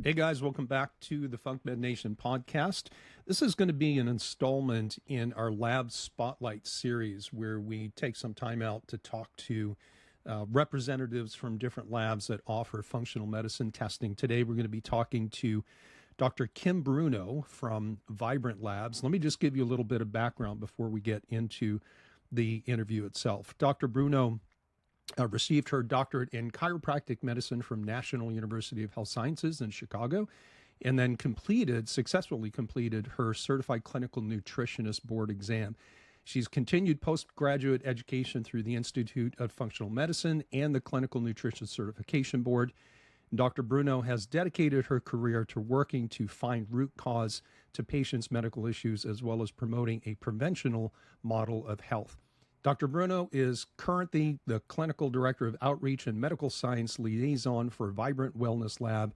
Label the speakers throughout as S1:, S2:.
S1: Hey guys, welcome back to the Func Med Nation podcast. This is going to be an installment in our Lab Spotlight series where we take some time out to talk to representatives from different labs that offer functional medicine testing. Today we're going to be talking to Dr. Kim Bruno from Vibrant Labs. Let me just give you a little bit of background before we get into the interview itself. Dr. Bruno received her doctorate in chiropractic medicine from National University of Health Sciences in Chicago, and then successfully completed her Certified Clinical Nutritionist Board exam. She's continued postgraduate education through the Institute of Functional Medicine and the Clinical Nutrition Certification Board. Dr. Bruno has dedicated her career to working to find root cause to patients' medical issues, as well as promoting a preventional model of health. Dr. Bruno is currently the Clinical Director of Outreach and Medical Science Liaison for Vibrant Wellness Lab,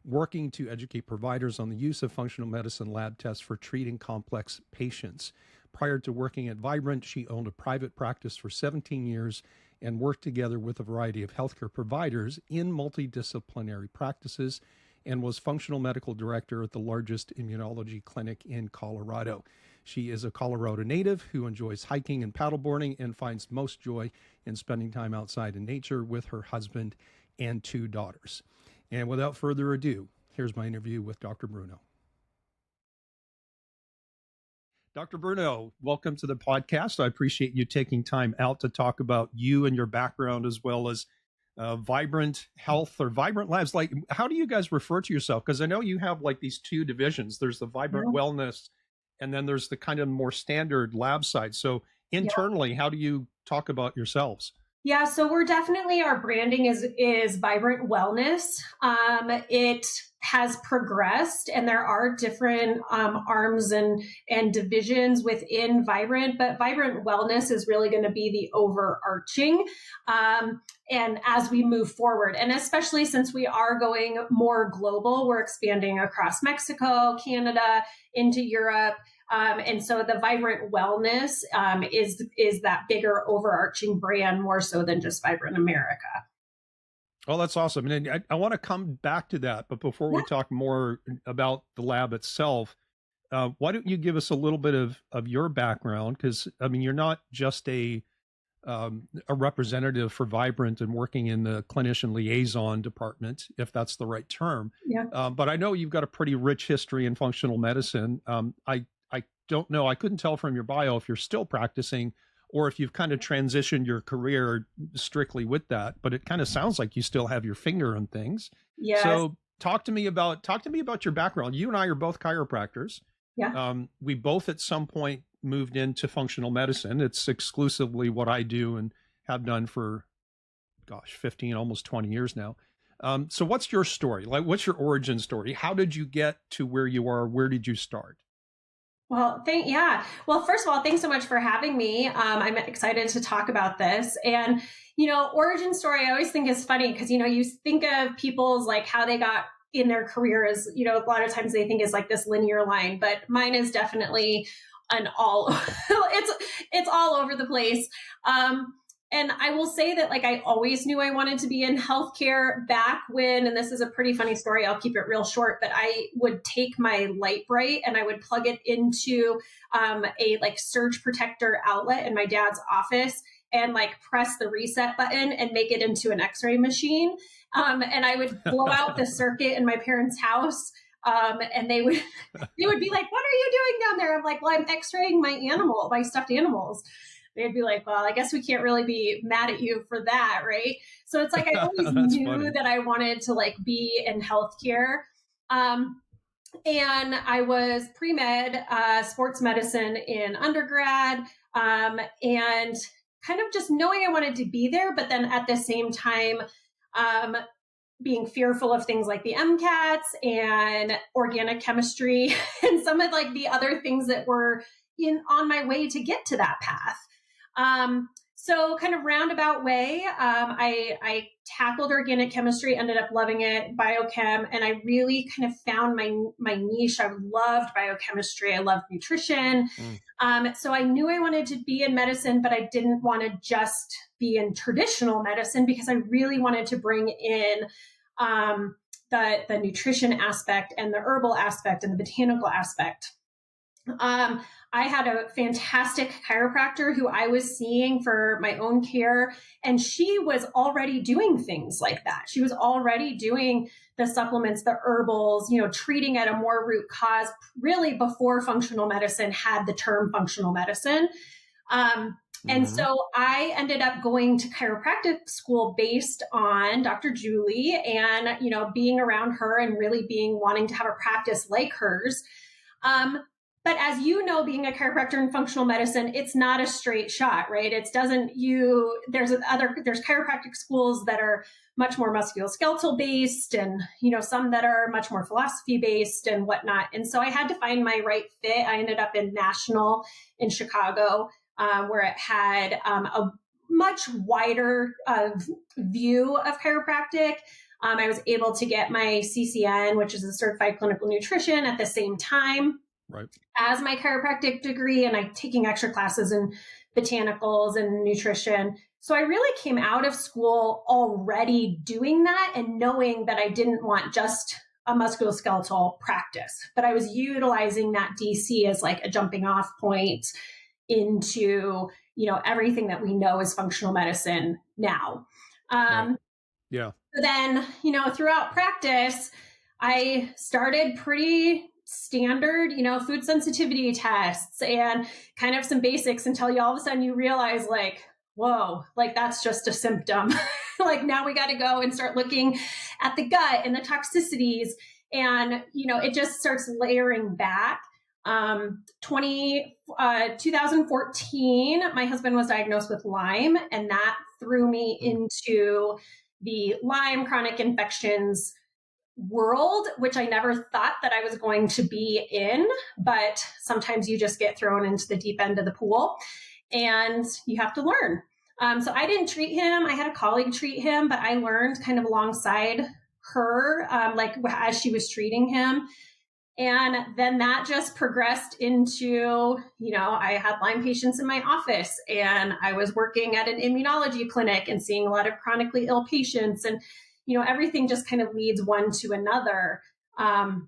S1: working to educate providers on the use of functional medicine lab tests for treating complex patients. Prior to working at Vibrant, she owned a private practice for 17 years and worked together with a variety of healthcare providers in multidisciplinary practices, and was functional medical director at the largest immunology clinic in Colorado. She is a Colorado native who enjoys hiking and paddleboarding and finds most joy in spending time outside in nature with her husband and 2 daughters. And without further ado, here's my interview with Dr. Bruno. Dr. Bruno, welcome to the podcast. I appreciate you taking time out to talk about you and your background, as well as Vibrant Health or Vibrant Labs. Like, how do you guys refer to yourself? Because I know you have like these 2 divisions. There's the Vibrant Wellness, and then there's the kind of more standard lab side. So internally, how do you talk about yourselves?
S2: Yeah, so we're definitely, our branding is Vibrant Wellness. It has progressed, and there are different arms and divisions within Vibrant, but Vibrant Wellness is really going to be the overarching. And as we move forward, and especially since we are going more global, we're expanding across Mexico, Canada, into Europe. And so the Vibrant Wellness is that bigger overarching brand, more so than just Vibrant America.
S1: Oh, that's awesome. And I want to come back to that. But before we talk more about the lab itself, why don't you give us a little bit of your background? Because, I mean, you're not just a representative for Vibrant and working in the clinician liaison department, if that's the right term.
S2: Yeah.
S1: But I know you've got a pretty rich history in functional medicine. I don't know. I couldn't tell from your bio if you're still practicing or if you've kind of transitioned your career strictly with that, but it kind of sounds like you still have your finger on things.
S2: Yeah.
S1: So talk to me about your background. You and I are both chiropractors.
S2: Yeah.
S1: We both at some point moved into functional medicine. It's exclusively what I do and have done for, 15, almost 20 years now. So what's your story? Like, what's your origin story? How did you get to where you are? Where did you start?
S2: Well, Well, first of all, thanks so much for having me. I'm excited to talk about this. And, origin story, I always think is funny because, you think of people's like how they got in their careers, a lot of times they think is like this linear line, but mine is definitely it's all over the place. And I will say that I always knew I wanted to be in healthcare back when, and this is a pretty funny story, I'll keep it real short, but I would take my light bright and I would plug it into a surge protector outlet in my dad's office and press the reset button and make it into an x-ray machine. And I would blow out the circuit in my parents' house. And they would be like, "What are you doing down there?" I'm like, "Well, I'm x-raying my stuffed animals." They'd be like, "Well, I guess we can't really be mad at you for that, right?" So it's I always knew funny. That I wanted to be in healthcare. And I was pre-med, sports medicine in undergrad, and kind of just knowing I wanted to be there, but then at the same time, being fearful of things like the MCATs and organic chemistry and some of the other things that were on my way to get to that path. So kind of roundabout way, I tackled organic chemistry, ended up loving it, biochem, and I really kind of found my niche. I loved biochemistry. I loved nutrition. So I knew I wanted to be in medicine, but I didn't want to just be in traditional medicine because I really wanted to bring in the nutrition aspect and the herbal aspect and the botanical aspect. I had a fantastic chiropractor who I was seeing for my own care, and she was already doing things like that. She was already doing the supplements, the herbals, treating at a more root cause, really before functional medicine had the term functional medicine. And so I ended up going to chiropractic school based on Dr. Julie and, being around her and really wanting to have a practice like hers. But as you know, being a chiropractor in functional medicine, it's not a straight shot, right? There's chiropractic schools that are much more musculoskeletal based and, some that are much more philosophy based and whatnot. And so I had to find my right fit. I ended up in National in Chicago, where it had a much wider view of chiropractic. I was able to get my CCN, which is a certified clinical nutrition, at the same time.
S1: Right.
S2: As my chiropractic degree, and I'm taking extra classes in botanicals and nutrition. So I really came out of school already doing that and knowing that I didn't want just a musculoskeletal practice, but I was utilizing that DC as like a jumping off point into, everything that we know is functional medicine now.
S1: Right. Yeah.
S2: So then, throughout practice, I started pretty standard, food sensitivity tests and kind of some basics until all of a sudden you realize like, whoa, like that's just a symptom. Like now we got to go and start looking at the gut and the toxicities. And, it just starts layering back. 2014, my husband was diagnosed with Lyme, and that threw me into the Lyme chronic infections world, which I never thought that I was going to be in, but sometimes you just get thrown into the deep end of the pool and you have to learn. So I didn't treat him. I had a colleague treat him, but I learned kind of alongside her, like as she was treating him. And then that just progressed into, I had Lyme patients in my office and I was working at an immunology clinic and seeing a lot of chronically ill patients, and everything just kind of leads one to another. And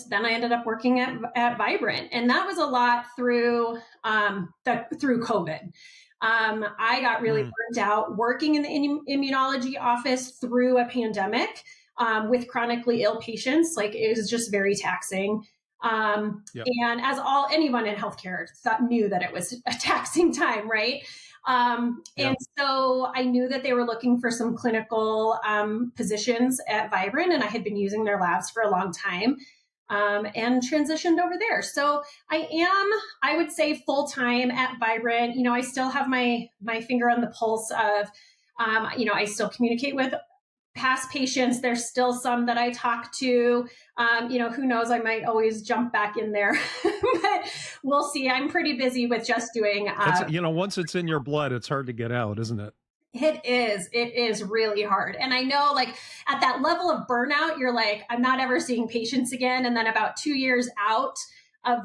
S2: then I ended up working at Vibrant, and that was a lot through COVID. I got really burnt out working in the immunology office through a pandemic with chronically ill patients. Like it was just very taxing. And as anyone in healthcare knew that it was a taxing time, right? And so I knew that they were looking for some clinical positions at Vibrant, and I had been using their labs for a long time and transitioned over there. So I would say full-time at Vibrant. I still have my finger on the pulse of, I still communicate with past patients. There's still some that I talk to, who knows, I might always jump back in there, but we'll see. I'm pretty busy with just doing,
S1: once it's in your blood, it's hard to get out, isn't it?
S2: It is really hard. And I know like at that level of burnout, you're like, I'm not ever seeing patients again. And then about 2 years out of,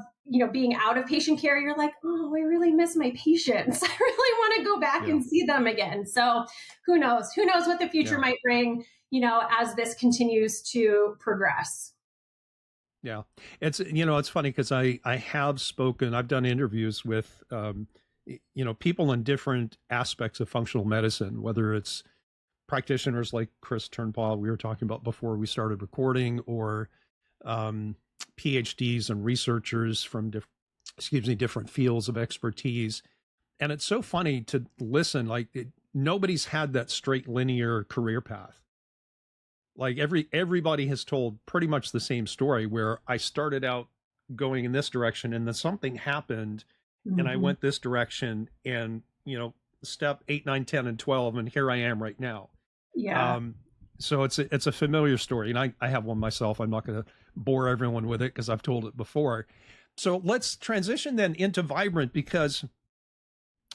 S2: being out of patient care, you're like, oh, I really miss my patients. I really want to go back and see them again. So who knows what the future might bring, as this continues to progress.
S1: Yeah. It's funny because I have spoken, I've done interviews with, people in different aspects of functional medicine, whether it's practitioners like Chris Turnpaugh we were talking about before we started recording, or PhDs and researchers from different fields of expertise. And it's so funny to listen, like nobody's had that straight linear career path. Like everybody has told pretty much the same story, where I started out going in this direction and then something happened and I went this direction, and, step 8, 9, 10, and 12, and here I am right now.
S2: Yeah.
S1: So it's a familiar story, and I have one myself. I'm not going to bore everyone with it because I've told it before. So let's transition then into Vibrant, because,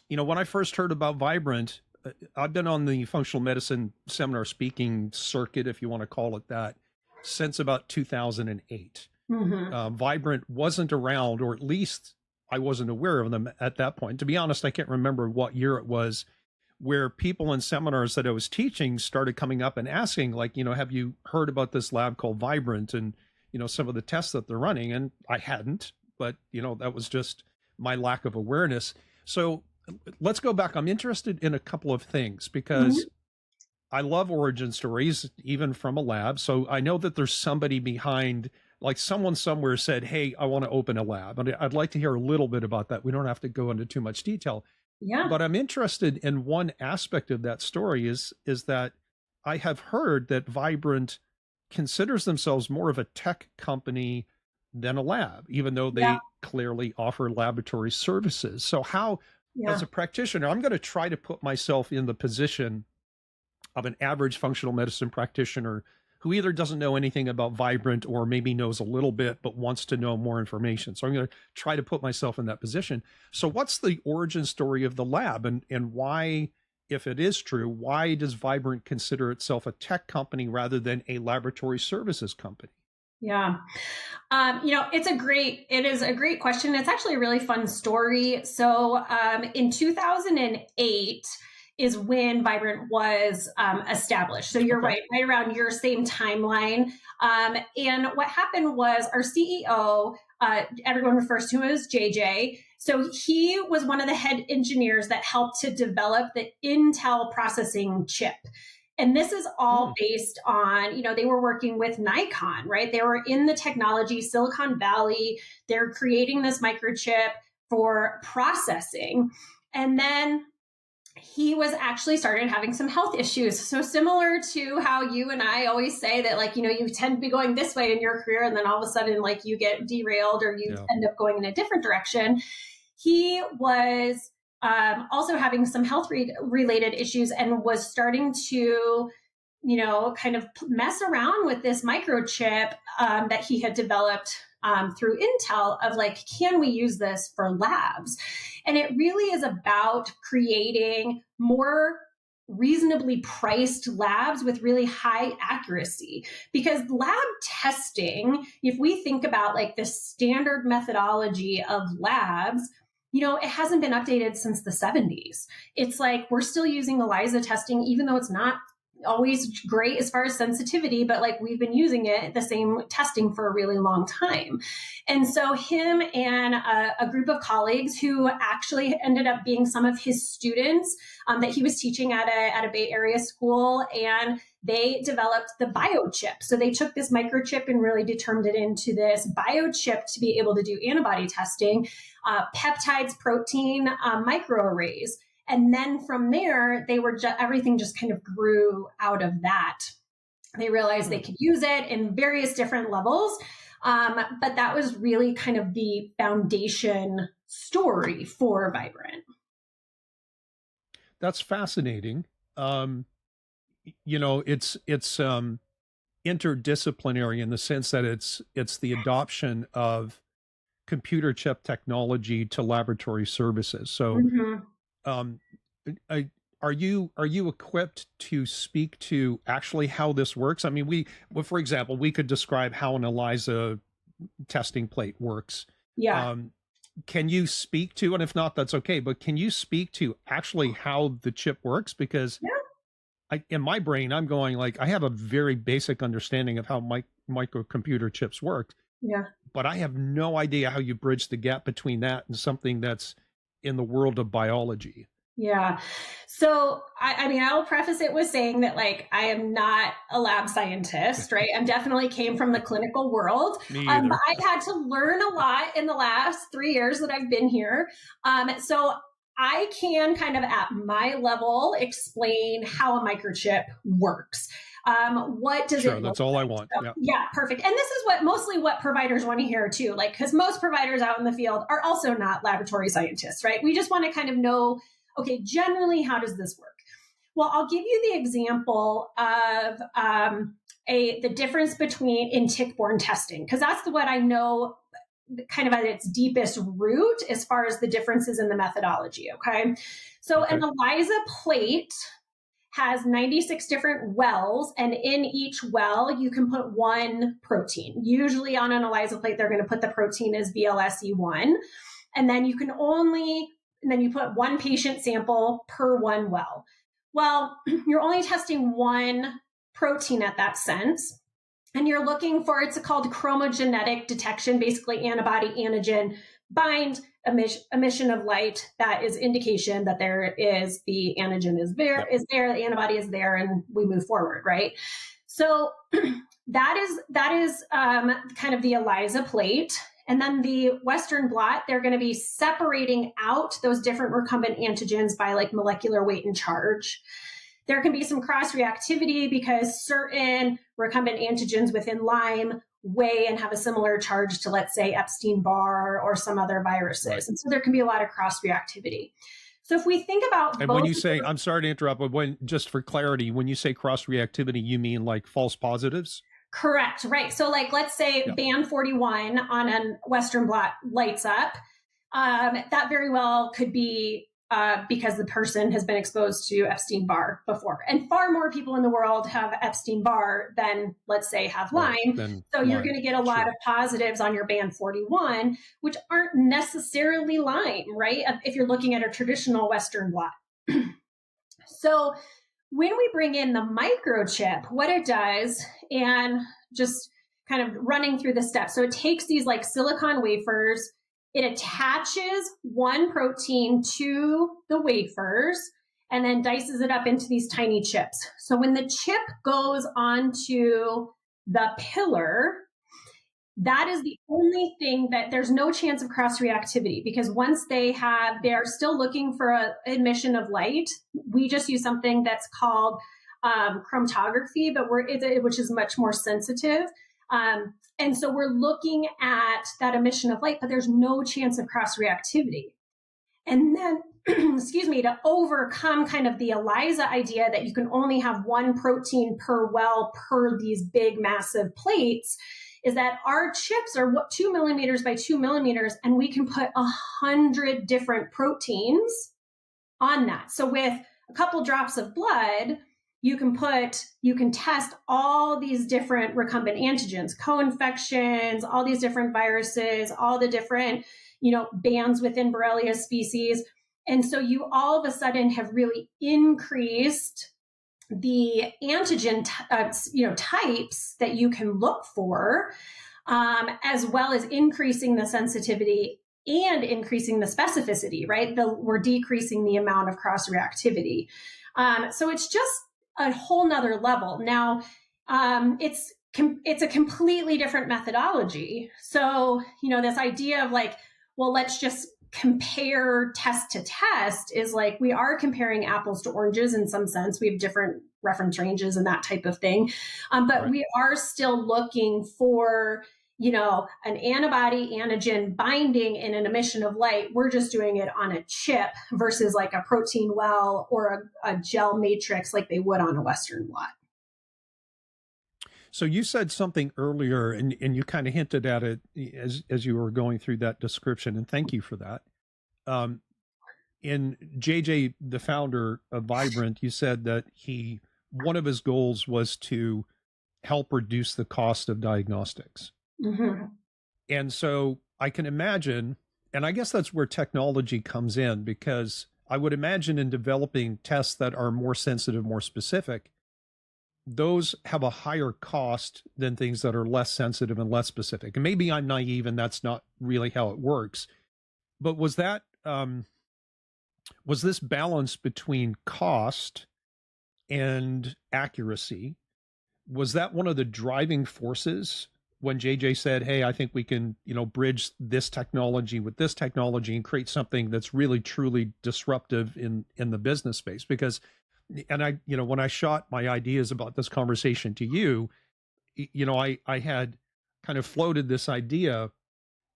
S1: when I first heard about Vibrant, I've been on the functional medicine seminar speaking circuit, if you want to call it that, since about 2008. Vibrant wasn't around, or at least I wasn't aware of them at that point. To be honest, I can't remember what year it was where people in seminars that I was teaching started coming up and asking, like, have you heard about this lab called Vibrant and, some of the tests that they're running? And I hadn't, but, that was just my lack of awareness. So let's go back. I'm interested in a couple of things because I love origin stories, even from a lab. So I know that there's somebody behind, like someone somewhere said, hey, I want to open a lab. And I'd like to hear a little bit about that. We don't have to go into too much detail.
S2: Yeah.
S1: But I'm interested in one aspect of that story is that I have heard that Vibrant considers themselves more of a tech company than a lab, even though they clearly offer laboratory services. So how, as a practitioner, I'm going to try to put myself in the position of an average functional medicine practitioner who either doesn't know anything about Vibrant or maybe knows a little bit but wants to know more information. So I'm going to try to put myself in that position. So what's the origin story of the lab, and why, if it is true, why does Vibrant consider itself a tech company rather than a laboratory services company?
S2: Yeah. It is a great question. It's actually a really fun story. So in 2008, is when Vibrant was established. So you're right around your same timeline. And what happened was our CEO, everyone refers to him as JJ. So he was one of the head engineers that helped to develop the Intel processing chip. And this is all based on, they were working with Nikon, right? They were in the technology, Silicon Valley. They're creating this microchip for processing. And then he was actually started having some health issues. So similar to how you and I always say that, like, you tend to be going this way in your career, and then all of a sudden, like, you get derailed or you end up going in a different direction. He was also having some health related issues and was starting to, kind of mess around with this microchip that he had developed through Intel of like, can we use this for labs? And it really is about creating more reasonably priced labs with really high accuracy, because lab testing, if we think about like the standard methodology of labs, it hasn't been updated since the 70s. It's like we're still using ELISA testing, even though it's not always great as far as sensitivity, but like we've been using it, the same testing, for a really long time. And so him and a group of colleagues who actually ended up being some of his students that he was teaching at a Bay Area school, and they developed the biochip. So they took this microchip and really determined it into this biochip to be able to do antibody testing, peptides, protein, microarrays. And then from there, they were everything just kind of grew out of that. They realized they could use it in various different levels. But that was really kind of the foundation story for Vibrant.
S1: That's fascinating. It's interdisciplinary in the sense that it's the adoption of computer chip technology to laboratory services. So are you equipped to speak to actually how this works? I mean, for example, we could describe how an ELISA testing plate works.
S2: Yeah.
S1: Can you speak to, and if not, that's okay, but can you speak to actually how the chip works? Because in my brain, I'm going like, I have a very basic understanding of how microcomputer chips work.
S2: Yeah.
S1: But I have no idea how you bridge the gap between that and something that's in the world of biology.
S2: Yeah. So, I mean, I'll preface it with saying that, like, I am not a lab scientist, right? I definitely came from the clinical world.
S1: Me either.
S2: But I've had to learn a lot in the last 3 years that I've been here. So I can kind of at my level explain how a microchip works. What does it look
S1: that's all
S2: like?
S1: I want.
S2: So, yeah, perfect. And this is mostly what providers want to hear too, like, because most providers out in the field are also not laboratory scientists, right? We just want to kind of know, okay, generally, how does this work? Well, I'll give you the example of the difference between in tick-borne testing, because that's what I know kind of at its deepest root as far as the differences in the methodology, okay? So an ELISA plate has 96 different wells, and in each well, you can put one protein. Usually on an ELISA plate, they're going to put the protein as VLSE1, and then you can only and then you put one patient sample per one well. Well, you're only testing one protein at that sense. And you're looking for, it's called chromogenetic detection, basically antibody antigen bind, emission of light. That is indication that there is the antigen is there, the antibody is there, and we move forward, right? So that is kind of the ELISA plate. And then the Western blot, they're going to be separating out those different recombinant antigens by like molecular weight and charge. There can be some cross-reactivity because certain recombinant antigens within Lyme weigh and have a similar charge to, let's say, Epstein-Barr or some other viruses. Right. And so there can be a lot of cross-reactivity. So if we think about
S1: and when you say, I'm sorry to interrupt, but just for clarity, when you say cross-reactivity, you mean like false positives?
S2: Correct, right. So like, let's say band 41 on a Western blot lights up. That very well could be because the person has been exposed to Epstein-Barr before. And far more people in the world have Epstein-Barr than, let's say, have Lyme. So you're going to get a lot of positives on your band 41, which aren't necessarily Lyme, right? If you're looking at a traditional Western blot. So when we bring in the microchip, what it does, and just kind of running through the steps. So it takes these like silicon wafers, it attaches one protein to the wafers and then dices it up into these tiny chips. So when the chip goes onto the pillar, that is the only thing that there's no chance of cross-reactivity, because once they are still looking for an emission of light. We just use something that's called chromatography, but which is much more sensitive. And so we're looking at that emission of light, but there's no chance of cross-reactivity. And then, excuse me, to overcome kind of the ELISA idea that you can only have one protein per well per these big, massive plates, is that our chips are 2 millimeters by 2 millimeters, and we can put 100 different proteins on that. So with a couple drops of blood, you can test all these different recombinant antigens, co-infections, all these different viruses, all the different, bands within Borrelia species. And so you all of a sudden have really increased the antigen, types that you can look for, as well as increasing the sensitivity and increasing the specificity, right? We're decreasing the amount of cross-reactivity. So it's just a whole nother level. Now, it's a completely different methodology. So, this idea of like, well, let's just compare test to test is like, we are comparing apples to oranges in some sense. We have different reference ranges and that type of thing. But right. We are still looking for, an antibody antigen binding in an emission of light. We're just doing it on a chip versus like a protein well or a gel matrix like they would on a Western blot.
S1: So you said something earlier, and you kind of hinted at it as you were going through that description, and thank you for that. In JJ, the founder of Vibrant, you said that one of his goals was to help reduce the cost of diagnostics. Mm-hmm. And so I can imagine, and I guess that's where technology comes in, because I would imagine in developing tests that are more sensitive, more specific, those have a higher cost than things that are less sensitive and less specific. And maybe I'm naive and that's not really how it works. But was this balance between cost and accuracy, was that one of the driving forces when JJ said, hey, I think we can, bridge this technology with this technology and create something that's really, truly disruptive in the business space? Because, and I, when I shot my ideas about this conversation to you, I had kind of floated this idea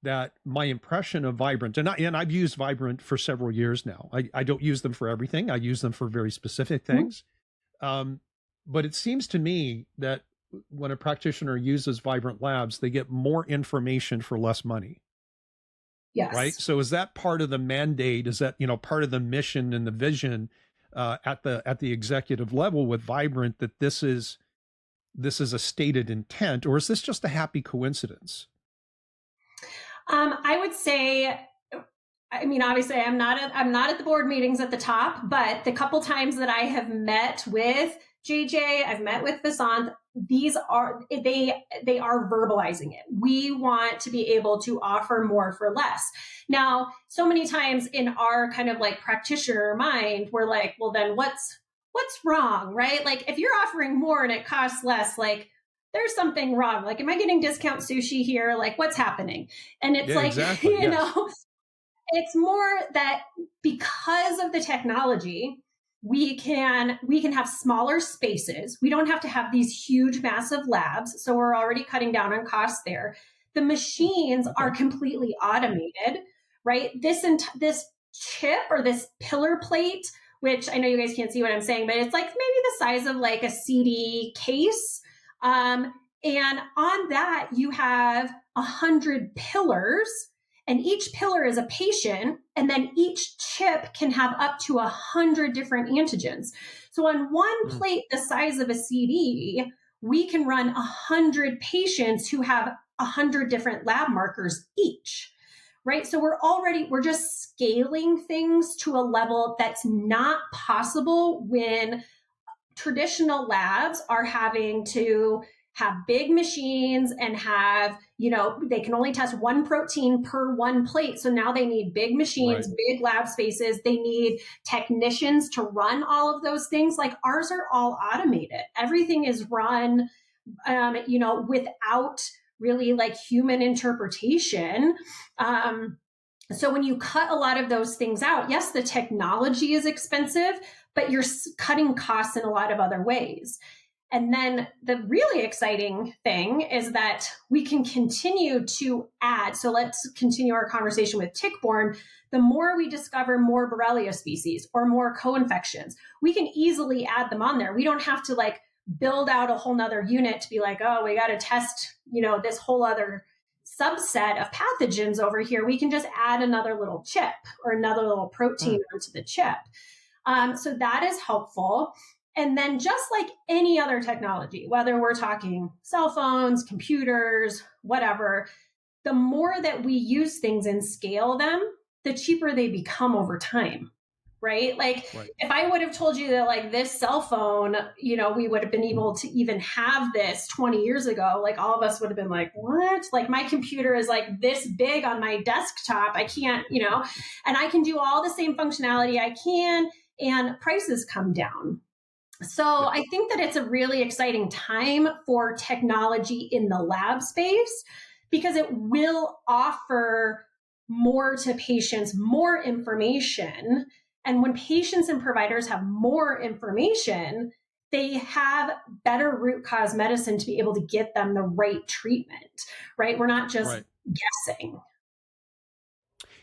S1: that my impression of Vibrant, and I've used Vibrant for several years now. I don't use them for everything. I use them for very specific things. Mm-hmm. But it seems to me that when a practitioner uses Vibrant Labs, they get more information for less money.
S2: Yes.
S1: Right. So is that part of the mandate? Is that, part of the mission and the vision at the executive level with Vibrant, that this is a stated intent, or is this just a happy coincidence?
S2: I would say I mean, obviously, I'm not at the board meetings at the top, but the couple times that I have met with JJ, I've met with Vasant. They are verbalizing it. We want to be able to offer more for less. Now, so many times in our kind of like practitioner mind, we're like, well, then what's wrong, right? Like if you're offering more and it costs less, like there's something wrong. Like, am I getting discount sushi here? Like, what's happening? And it's
S1: Yeah,
S2: like,
S1: exactly.
S2: you
S1: Yes.
S2: know, it's more that because of the technology, we can have smaller spaces. We don't have to have these huge, massive labs. So we're already cutting down on costs there. The machines
S1: Okay.
S2: are completely automated, right? This chip or this pillar plate, which I know you guys can't see what I'm saying, but it's like maybe the size of like a CD case. And on that, you have 100 pillars, and each pillar is a patient, and then each chip can have up to 100 different antigens. So on one plate the size of a CD, we can run 100 patients who have 100 different lab markers each, right? So we're just scaling things to a level that's not possible when traditional labs are having to have big machines and have, they can only test one protein per one plate. So now they need big machines,
S1: Right.
S2: big lab spaces. They need technicians to run all of those things. Like ours are all automated. Everything is run, without really like human interpretation. So when you cut a lot of those things out, yes, the technology is expensive, but you're cutting costs in a lot of other ways. And then the really exciting thing is that we can continue to add. So let's continue our conversation with tick-borne. The more we discover more Borrelia species or more co-infections, we can easily add them on there. We don't have to like build out a whole nother unit to be like, oh, we got to test, this whole other subset of pathogens over here. We can just add another little chip or another little protein onto the chip. So that is helpful. And then just like any other technology, whether we're talking cell phones, computers, whatever, the more that we use things and scale them, the cheaper they become over time, right? Like if I would have told you that like this cell phone, we would have been able to even have this 20 years ago, like all of us would have been like, what? Like my computer is like this big on my desktop. I can't, and I can do all the same functionality I can, and prices come down. So I think that it's a really exciting time for technology in the lab space because it will offer more to patients, more information. And when patients and providers have more information, they have better root cause medicine to be able to get them the right treatment, right? We're not just guessing.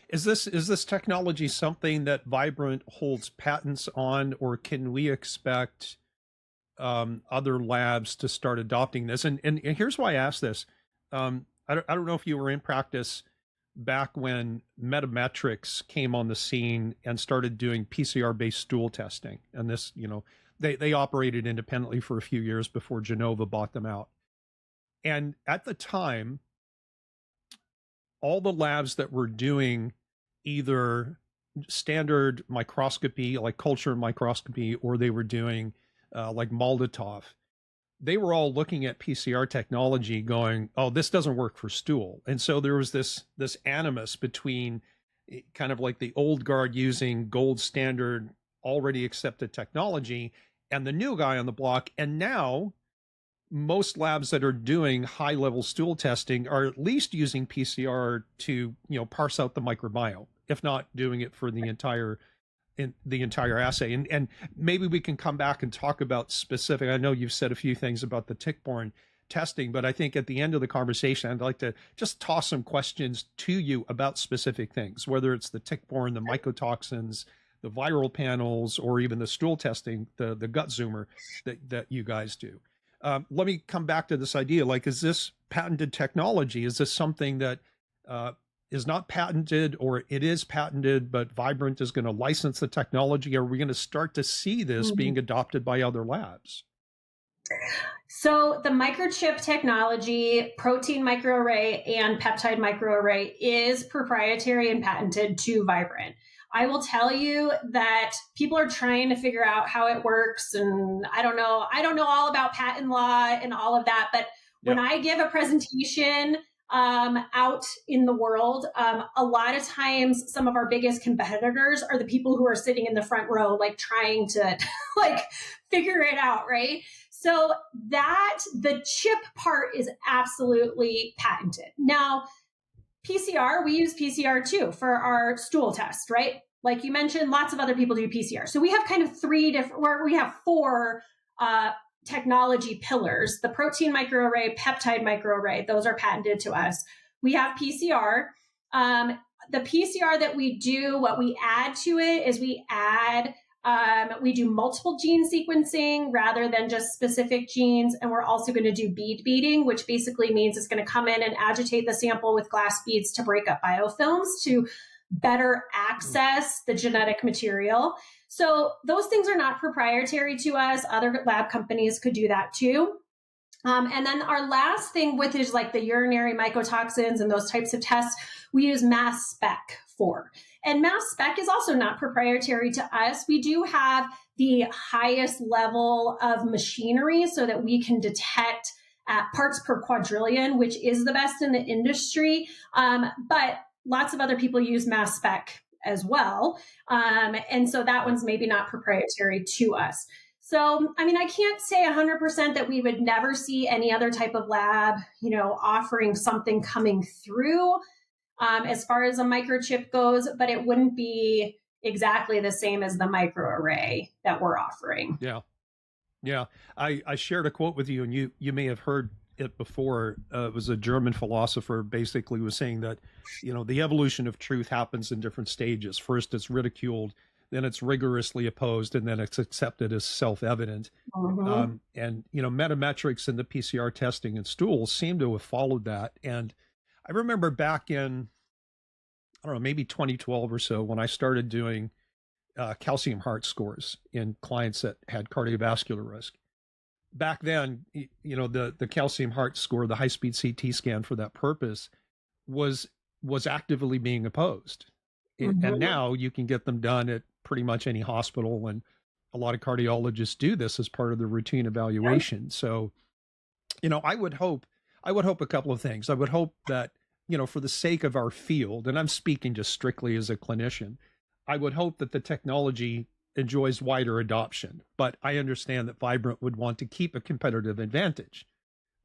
S1: Is this technology something that Vibrant holds patents on, or can we expect other labs to start adopting this? And here's why I ask this. I don't know if you were in practice back when Metametrics came on the scene and started doing PCR-based stool testing. And this, they operated independently for a few years before Genova bought them out. And at the time, all the labs that were doing either standard microscopy, like culture microscopy, or they were doing like Molotov, they were all looking at PCR technology going, oh, this doesn't work for stool. And so there was this animus between kind of like the old guard using gold standard, already accepted technology, and the new guy on the block. And now most labs that are doing high level stool testing are at least using PCR to, parse out the microbiome, if not doing it for the entire assay. And maybe we can come back and talk about specific. I know you've said a few things about the tick-borne testing, but I think at the end of the conversation, I'd like to just toss some questions to you about specific things, whether it's the tick-borne, the mycotoxins, the viral panels, or even the stool testing, the gut zoomer that you guys do. Let me come back to this idea. Like, is this patented technology? Is this something that is not patented, or it is patented, but Vibrant is going to license the technology? Are we going to start to see this being adopted by other labs?
S2: So the microchip technology, protein microarray and peptide microarray is proprietary and patented to Vibrant. I will tell you that people are trying to figure out how it works, and I don't know. I don't know all about patent law and all of that, but when I give a presentation out in the world, a lot of times some of our biggest competitors are the people who are sitting in the front row, like trying to like figure it out, right? So that the chip part is absolutely patented. Now, PCR, we use PCR too for our stool test, right? Like you mentioned, lots of other people do PCR. So we have kind of we have four technology pillars: the protein microarray, peptide microarray, those are patented to us. We have PCR. The PCR that we do, what we add to it is we do multiple gene sequencing rather than just specific genes. And we're also going to do bead beading, which basically means it's going to come in and agitate the sample with glass beads to break up biofilms to better access the genetic material. So those things are not proprietary to us. Other lab companies could do that too. And then our last thing with is like the urinary mycotoxins and those types of tests, we use mass spec for. And mass spec is also not proprietary to us. We do have the highest level of machinery so that we can detect parts per quadrillion, which is the best in the industry. But lots of other people use mass spec as well. And so that one's maybe not proprietary to us. So, I mean, I can't say 100% that we would never see any other type of lab, offering something coming through as far as a microchip goes, but it wouldn't be exactly the same as the microarray that we're offering.
S1: Yeah. Yeah. I shared a quote with you, and you may have heard it before. It was a German philosopher basically was saying that, the evolution of truth happens in different stages. First, it's ridiculed, then it's rigorously opposed, and then it's accepted as self-evident.
S2: Mm-hmm.
S1: And metametrics and the PCR testing in stools seem to have followed that. And I remember back in, I don't know, maybe 2012 or so, when I started doing calcium heart scores in clients that had cardiovascular risk. Back then, the calcium heart score, the high-speed CT scan for that purpose was actively being opposed.
S2: Mm-hmm.
S1: And now you can get them done at pretty much any hospital, and a lot of cardiologists do this as part of the routine evaluation. Yeah. So, I would hope a couple of things. I would hope that, for the sake of our field, and I'm speaking just strictly as a clinician, I would hope that the technology enjoys wider adoption. But I understand that Vibrant would want to keep a competitive advantage,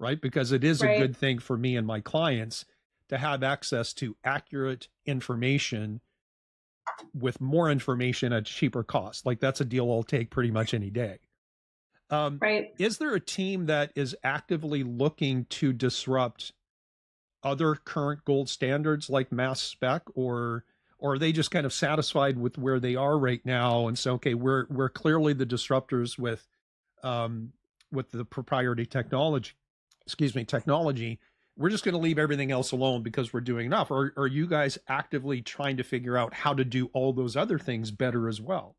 S1: right? Because it is a good thing for me and my clients to have access to accurate information with more information at cheaper cost. Like, that's a deal I'll take pretty much any day. Is there a team that is actively looking to disrupt other current gold standards like mass spec, or are they just kind of satisfied with where they are right now and say, okay, we're clearly the disruptors with the proprietary technology. We're just going to leave everything else alone because we're doing enough. Or are you guys actively trying to figure out how to do all those other things better as well?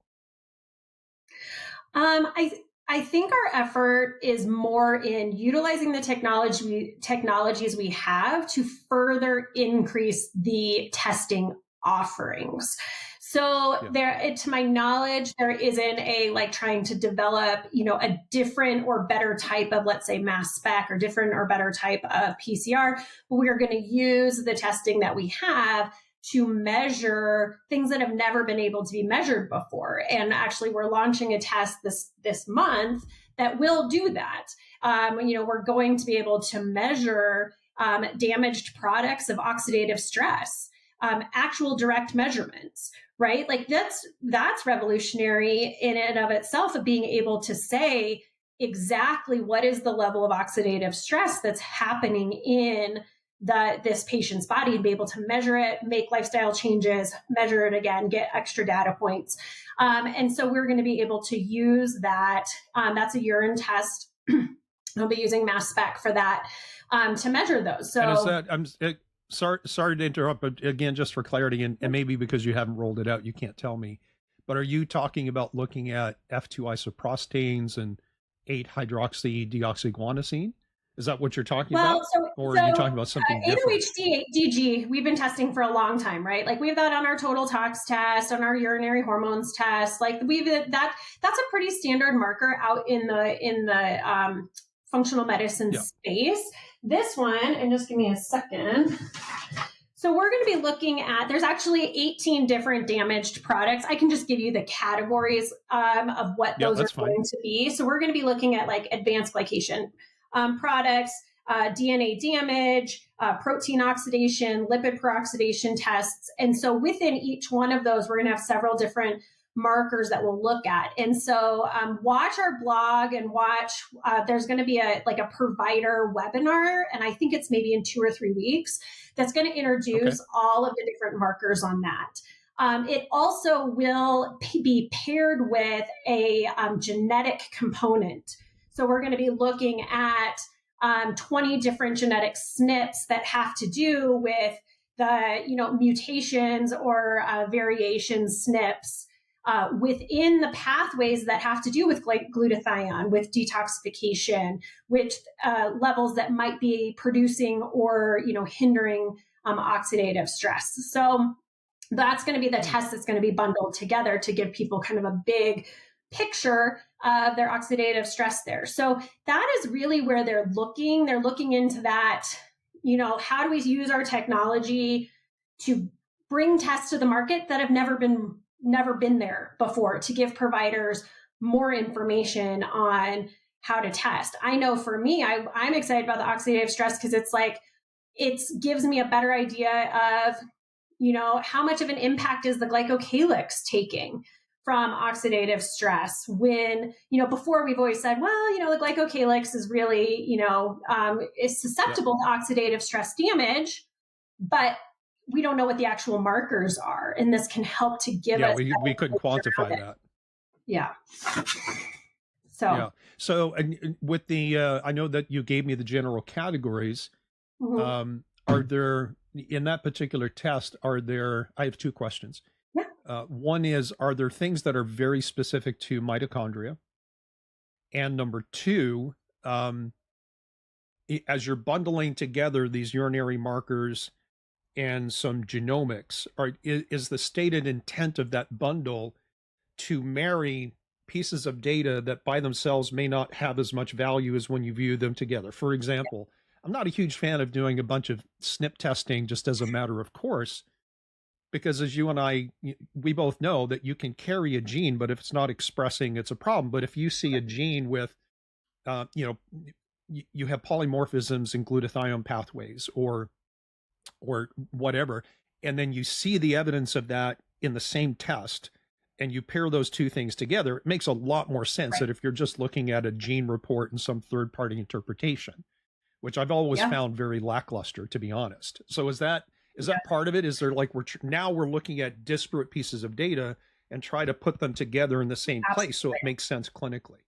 S2: I think our effort is more in utilizing the technologies we have to further increase the testing offerings. So to my knowledge, there isn't a trying to develop, a different or better type of, let's say, mass spec or different or better type of PCR. But we're going to use the testing that we have to measure things that have never been able to be measured before. And actually, we're launching a test this month that will do that. We're going to be able to measure damaged products of oxidative stress, actual direct measurements, right? Like that's revolutionary in and of itself, of being able to say exactly what is the level of oxidative stress that's happening in this patient's body, and be able to measure it, make lifestyle changes, measure it again, get extra data points. And so we're going to be able to use that. That's a urine test. We'll be using mass spec for that to measure those. So
S1: and is that, sorry to interrupt, but again, just for clarity, and maybe because you haven't rolled it out, you can't tell me, but are you talking about looking at F2 isoprostanes and 8-hydroxydeoxyguanosine. Is that what you're talking
S2: Well,
S1: about? Or are you talking about something different?
S2: 8-OHDG, we've been testing for a long time, right? Like we have that on our total tox test, on our urinary hormones test. Like that's a pretty standard marker out in the functional medicine space. This one, and just give me a second. So we're going to be looking at, there's actually 18 different damaged products. I can just give you the categories of what those are going to be. So we're going to be looking at like advanced glycation products, DNA damage, protein oxidation, lipid peroxidation tests. And so within each one of those, we're going to have several different markers that we'll look at. And so watch our blog and watch, there's going to be a provider webinar, and I think it's maybe in 2 or 3 weeks, that's going to introduce all of the different markers on that. It also will be paired with a genetic component. So we're going to be looking at 20 different genetic SNPs that have to do with the mutations or variation SNPs within the pathways that have to do with glutathione, with detoxification, with levels that might be producing or hindering oxidative stress. So that's going to be the test that's going to be bundled together to give people kind of a big picture of their oxidative stress there. So that is really where they're looking. They're looking into that, how do we use our technology to bring tests to the market that have never been there before, to give providers more information on how to test. I know for me, I'm excited about the oxidative stress because it gives me a better idea of, how much of an impact is the glycocalyx taking from oxidative stress when, before we've always said, well, the glycocalyx is really, is susceptible to oxidative stress damage, but we don't know what the actual markers are. And this can help to give us.
S1: We couldn't quantify that.
S2: Yeah.
S1: So with the, I know that you gave me the general categories. Mm-hmm. Are there, in that particular test, I have 2 questions. Yeah. One is, are there things that are very specific to mitochondria? And number 2, as you're bundling together these urinary markers and some genomics, is the stated intent of that bundle to marry pieces of data that by themselves may not have as much value as when you view them together? For example, I'm not a huge fan of doing a bunch of SNP testing just as a matter of course, because as you and I, we both know that you can carry a gene, but if it's not expressing, it's a problem. But if you see a gene with, you have polymorphisms in glutathione pathways or whatever, and then you see the evidence of that in the same test, and you pair those 2 things together, it makes a lot more sense than if you're just looking at a gene report and some third-party interpretation, which I've always found very lackluster, to be honest. So is that part of it? Is there now we're looking at disparate pieces of data and try to put them together in the same place so it makes sense clinically?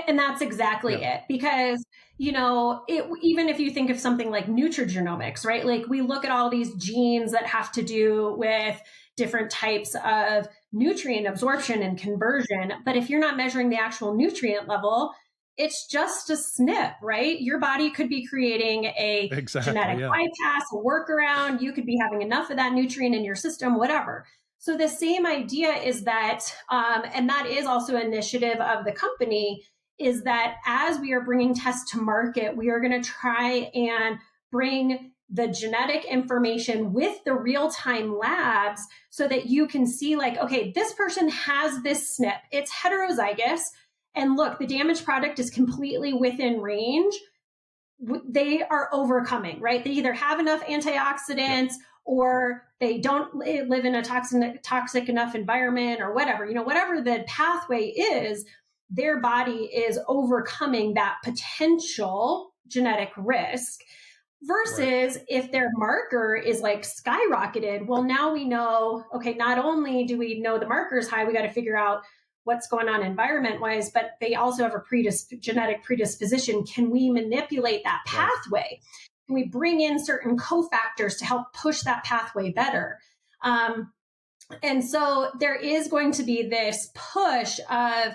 S2: And that's exactly it, because, even if you think of something like nutrigenomics, right? Like we look at all these genes that have to do with different types of nutrient absorption and conversion. But if you're not measuring the actual nutrient level, it's just a SNP, right? Your body could be creating a genetic bypass, a workaround. You could be having enough of that nutrient in your system, whatever. So the same idea is that, and that is also an initiative of the company, is that as we are bringing tests to market, we are going to try and bring the genetic information with the real-time labs so that you can see okay, this person has this SNP, it's heterozygous, and look, the damaged product is completely within range. They are overcoming, right? They either have enough antioxidants or they don't live in a toxic enough environment or whatever, whatever the pathway is, their body is overcoming that potential genetic risk. Versus if their marker is skyrocketed, well, now we know, okay, not only do we know the marker is high, we got to figure out what's going on environment-wise, but they also have a genetic predisposition. Can we manipulate that pathway? Can we bring in certain cofactors to help push that pathway better? And so there is going to be this push of,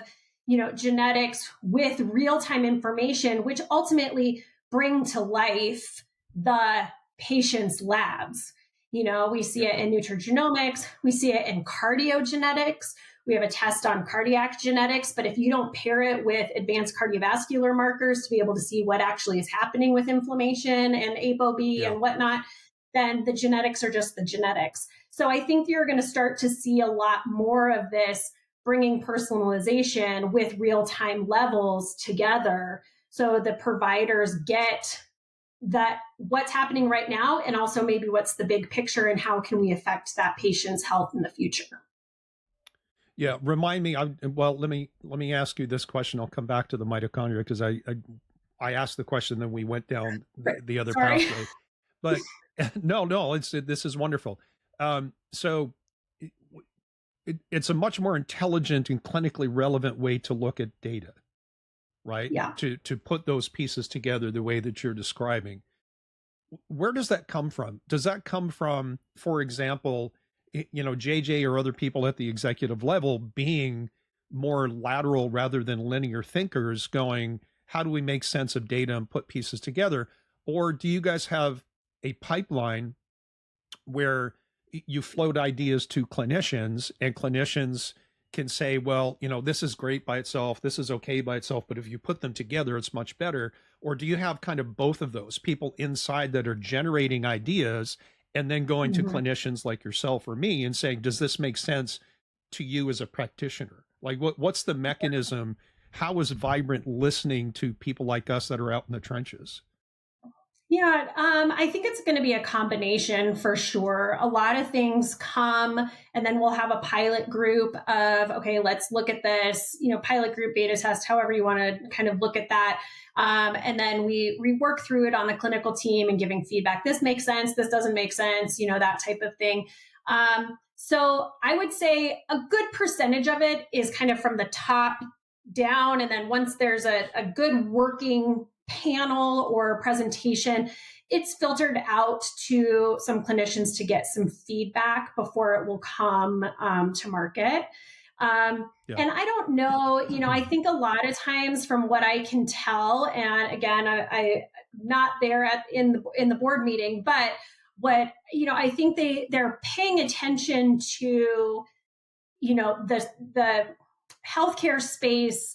S2: genetics with real-time information, which ultimately bring to life the patient's labs. We see it in nutrigenomics, we see it in cardiogenetics. We have a test on cardiac genetics, but if you don't pair it with advanced cardiovascular markers to be able to see what actually is happening with inflammation and ApoB and whatnot, then the genetics are just the genetics. So I think you're going to start to see a lot more of this bringing personalization with real-time levels together, so the providers get that what's happening right now, and also maybe what's the big picture and how can we affect that patient's health in the future.
S1: Yeah, remind me. Let me ask you this question. I'll come back to the mitochondria because I asked the question, then we went down the other pathway. But no, this is wonderful. So it's a much more intelligent and clinically relevant way to look at data, right?
S2: Yeah.
S1: To put those pieces together the way that you're describing. Where does that come from? Does that come from, for example, JJ or other people at the executive level being more lateral rather than linear thinkers, going, how do we make sense of data and put pieces together? Or do you guys have a pipeline where you float ideas to clinicians and clinicians can say, well, this is great by itself, this is okay by itself, but if you put them together, it's much better? Or do you have kind of both of those people inside that are generating ideas and then going to clinicians like yourself or me and saying, does this make sense to you as a practitioner? Like what's the mechanism? How is Vibrant listening to people like us that are out in the trenches?
S2: Yeah, I think it's going to be a combination for sure. A lot of things come, and then we'll have a pilot group of, okay, let's look at this, pilot group, beta test, however you want to kind of look at that. And then we work through it on the clinical team and giving feedback. This makes sense. This doesn't make sense, that type of thing. So I would say a good percentage of it is kind of from the top down. And then once there's a good working panel or presentation, it's filtered out to some clinicians to get some feedback before it will come to market. And I don't know, I think a lot of times from what I can tell, and again, I'm not there in the board meeting, but what, I think they're paying attention to, the healthcare space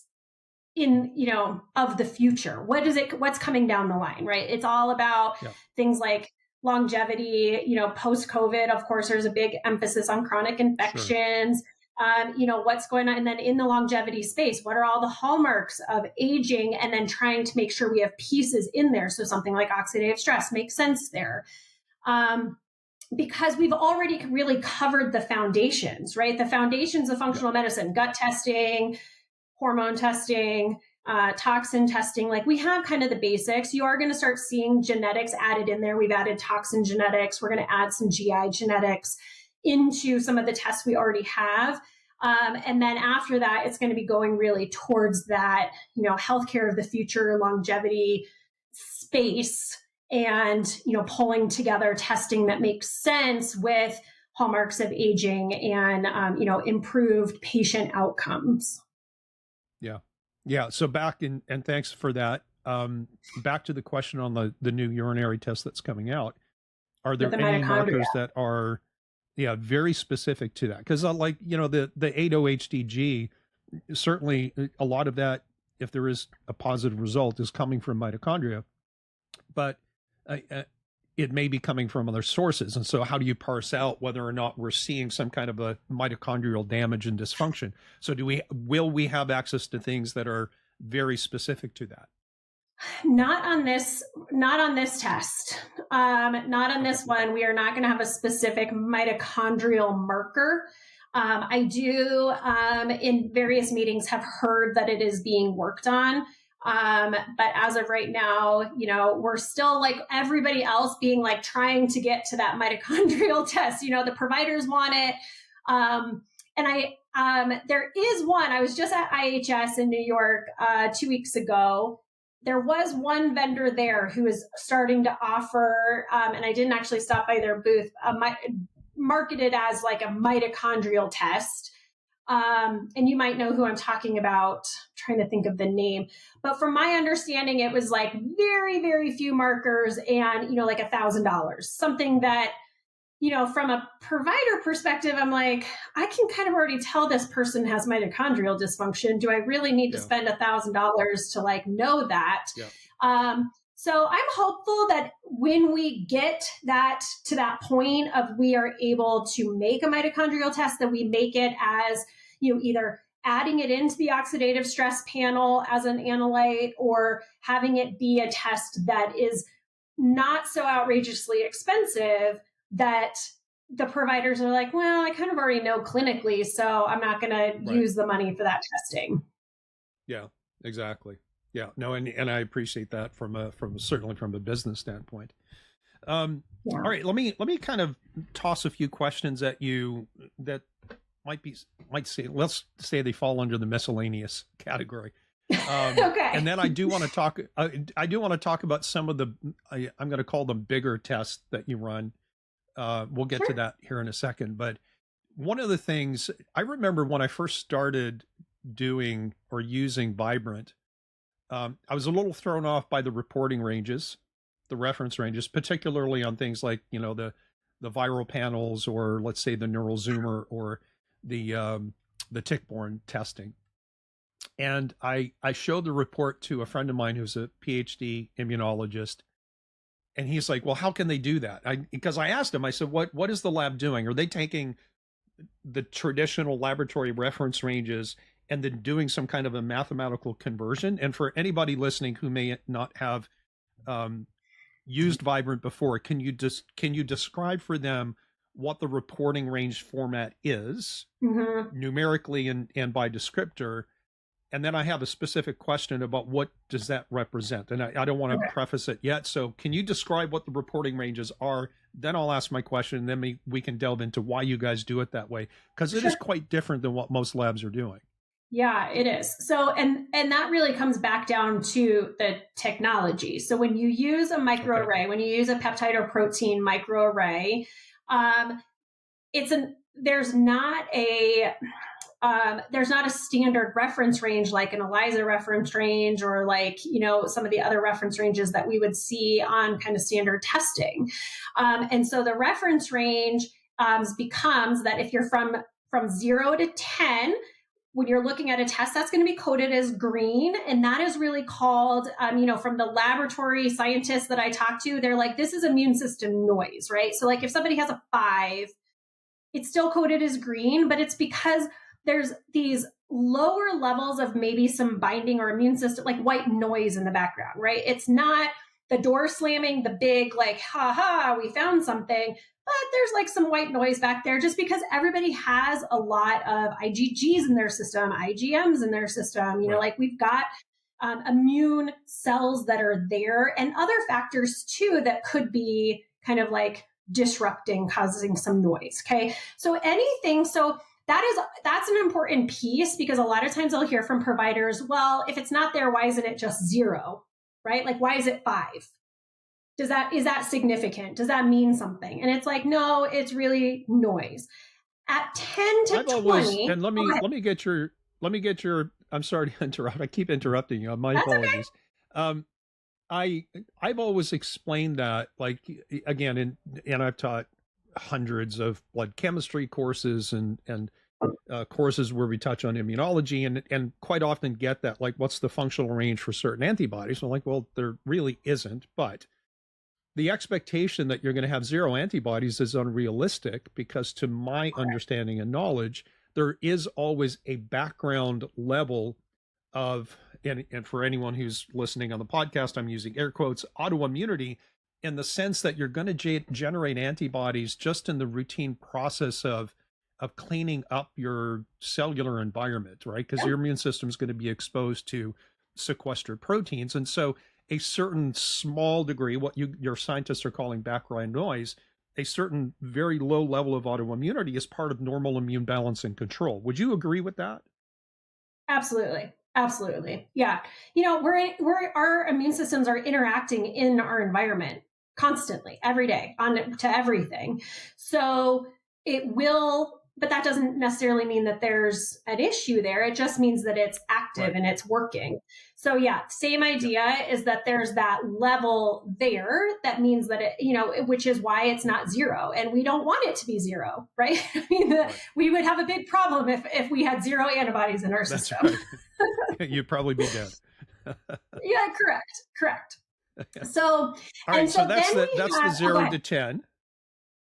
S2: of the future. What's coming down the line, right? It's all about things like longevity, post-COVID, of course, there's a big emphasis on chronic infections, what's going on. And then in the longevity space, what are all the hallmarks of aging? And then trying to make sure we have pieces in there. So something like oxidative stress makes sense there. Because we've already really covered the foundations, right? The foundations of functional medicine, gut testing, hormone testing, toxin testing, like we have kind of the basics. You are going to start seeing genetics added in there. We've added toxin genetics. We're going to add some GI genetics into some of the tests we already have. And then after that, it's going to be going really towards that, healthcare of the future, longevity space, and, pulling together testing that makes sense with hallmarks of aging and, improved patient outcomes.
S1: Yeah. So and thanks for that. Back to the question on the new urinary test that's coming out. Are there any markers that are, very specific to that? Because the 8-OHDG, certainly a lot of that, if there is a positive result, is coming from mitochondria, but it may be coming from other sources. And so how do you parse out whether or not we're seeing some kind of a mitochondrial damage and dysfunction? So will we have access to things that are very specific to that?
S2: Not on this test. Not on this one. We are not going to have a specific mitochondrial marker. I do, in various meetings, have heard that it is being worked on. But as of right now, we're still like everybody else being like trying to get to that mitochondrial test. The providers want it. And there is one, I was just at IHS in New York 2 weeks ago. There was one vendor there who is starting to offer, and I didn't actually stop by their booth, marketed as like a mitochondrial test. And you might know who I'm talking about. I'm trying to think of the name, but from my understanding, it was like very, very few markers and, like $1,000, something that, from a provider perspective, I'm like, I can kind of already tell this person has mitochondrial dysfunction. Do I really need to spend $1,000 to like know that?
S1: Yeah.
S2: So I'm hopeful that when we get that to that point of we are able to make a mitochondrial test, that we make it as, either adding it into the oxidative stress panel as an analyte or having it be a test that is not so outrageously expensive that the providers are like, well, I kind of already know clinically, so I'm not going to use the money for that testing.
S1: Yeah, exactly. Yeah, no, and I appreciate that from certainly from a business standpoint. All right, let me kind of toss a few questions at you that might say, let's say they fall under the miscellaneous category.
S2: Okay.
S1: And then I do want to talk. I do want to talk about some of the I'm going to call them bigger tests that you run. We'll get to that here in a second. But one of the things I remember when I first started doing or using Vibrant, I was a little thrown off by the reporting ranges, the reference ranges, particularly on things like, the viral panels, or let's say the neural zoomer, or the tick-borne testing. And I showed the report to a friend of mine who's a PhD immunologist. And he's like, well, how can they do that? Because I asked him, I said, what is the lab doing? Are they taking the traditional laboratory reference ranges and then doing some kind of a mathematical conversion? And for anybody listening who may not have used Vibrant before, can you describe for them what the reporting range format is, numerically and by descriptor? And then I have a specific question about what does that represent? And I don't want to preface it yet. So can you describe what the reporting ranges are? Then I'll ask my question, and then we can delve into why you guys do it that way, because it is quite different than what most labs are doing.
S2: Yeah, it is. So, and that really comes back down to the technology. So when you use a microarray, when you use a peptide or protein microarray, there's not a standard reference range like an ELISA reference range, or like, some of the other reference ranges that we would see on kind of standard testing. And so the reference range becomes that if you're from 0 to 10, when you're looking at a test, that's going to be coded as green. And that is really called, from the laboratory scientists that I talk to, they're like, this is immune system noise, right? So like if somebody has a 5, it's still coded as green, but it's because there's these lower levels of maybe some binding or immune system, like white noise in the background, right? It's not the door slamming, the big, like, we found something, but there's like some white noise back there just because everybody has a lot of IgGs in their system, IgMs in their system, like we've got immune cells that are there, and other factors too that could be kind of like disrupting, causing some noise. Okay. So that's an important piece, because a lot of times I'll hear from providers, well, if it's not there, why isn't it just 0, right? Like, why is it 5? Is that significant? Does that mean something? And it's like, no, it's really noise. At 10 to 20.
S1: And let me get your, I'm sorry to interrupt. I keep interrupting you. My apologies. Okay. I've always explained that, like, again, and I've taught hundreds of blood chemistry courses and courses where we touch on immunology, and quite often get that, like, what's the functional range for certain antibodies? I'm like, well, there really isn't, but the expectation that you're going to have 0 antibodies is unrealistic, because to my understanding and knowledge, there is always a background level of, and for anyone who's listening on the podcast, I'm using air quotes, autoimmunity, in the sense that you're going to generate antibodies just in the routine process of cleaning up your cellular environment, right? Because your immune system is going to be exposed to sequestered proteins. And so a certain small degree, what your scientists are calling background noise, a certain very low level of autoimmunity is part of normal immune balance and control. Would you agree with that?
S2: Absolutely. Absolutely. Yeah. Our immune systems are interacting in our environment constantly, every day, to everything. So it will but that doesn't necessarily mean that there's an issue there. It just means that it's active
S1: Right.
S2: and it's working. So yeah, same idea is that there's that level there. That means that it, which is why it's not zero. And we don't want it to be zero, right? I mean,
S1: Right.
S2: we would have a big problem if we had zero antibodies in our
S1: That's
S2: system.
S1: right. You'd probably be dead.
S2: Yeah, correct. So,
S1: All right, so that's the 0 to 10.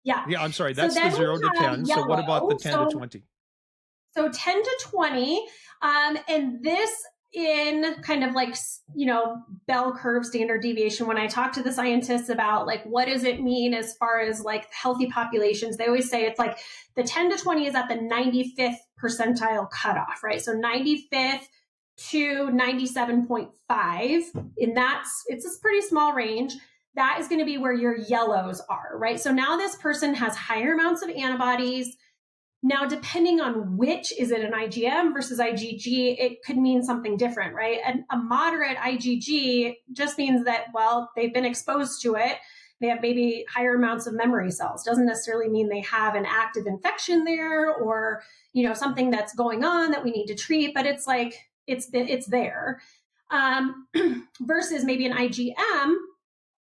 S2: Yeah.
S1: Yeah, I'm sorry.
S2: So
S1: That's the
S2: then
S1: 0
S2: we
S1: to
S2: have
S1: 10. So what about the 10
S2: yellow.
S1: to 20?
S2: So 10 to 20, and this in kind of like, bell curve standard deviation. When I talk to the scientists about like, what does it mean as far as like healthy populations, they always say it's like the 10 to 20 is at the 95th percentile cutoff, right? So 95th to 97.5, and it's a pretty small range. That is going to be where your yellows are, right? So now this person has higher amounts of antibodies. Now, depending on which, is it an IgM versus IgG, it could mean something different, right? And a moderate IgG just means that, well, they've been exposed to it. They have maybe higher amounts of memory cells. Doesn't necessarily mean they have an active infection there or, something that's going on that we need to treat, but it's like, it's there. Versus maybe an IgM,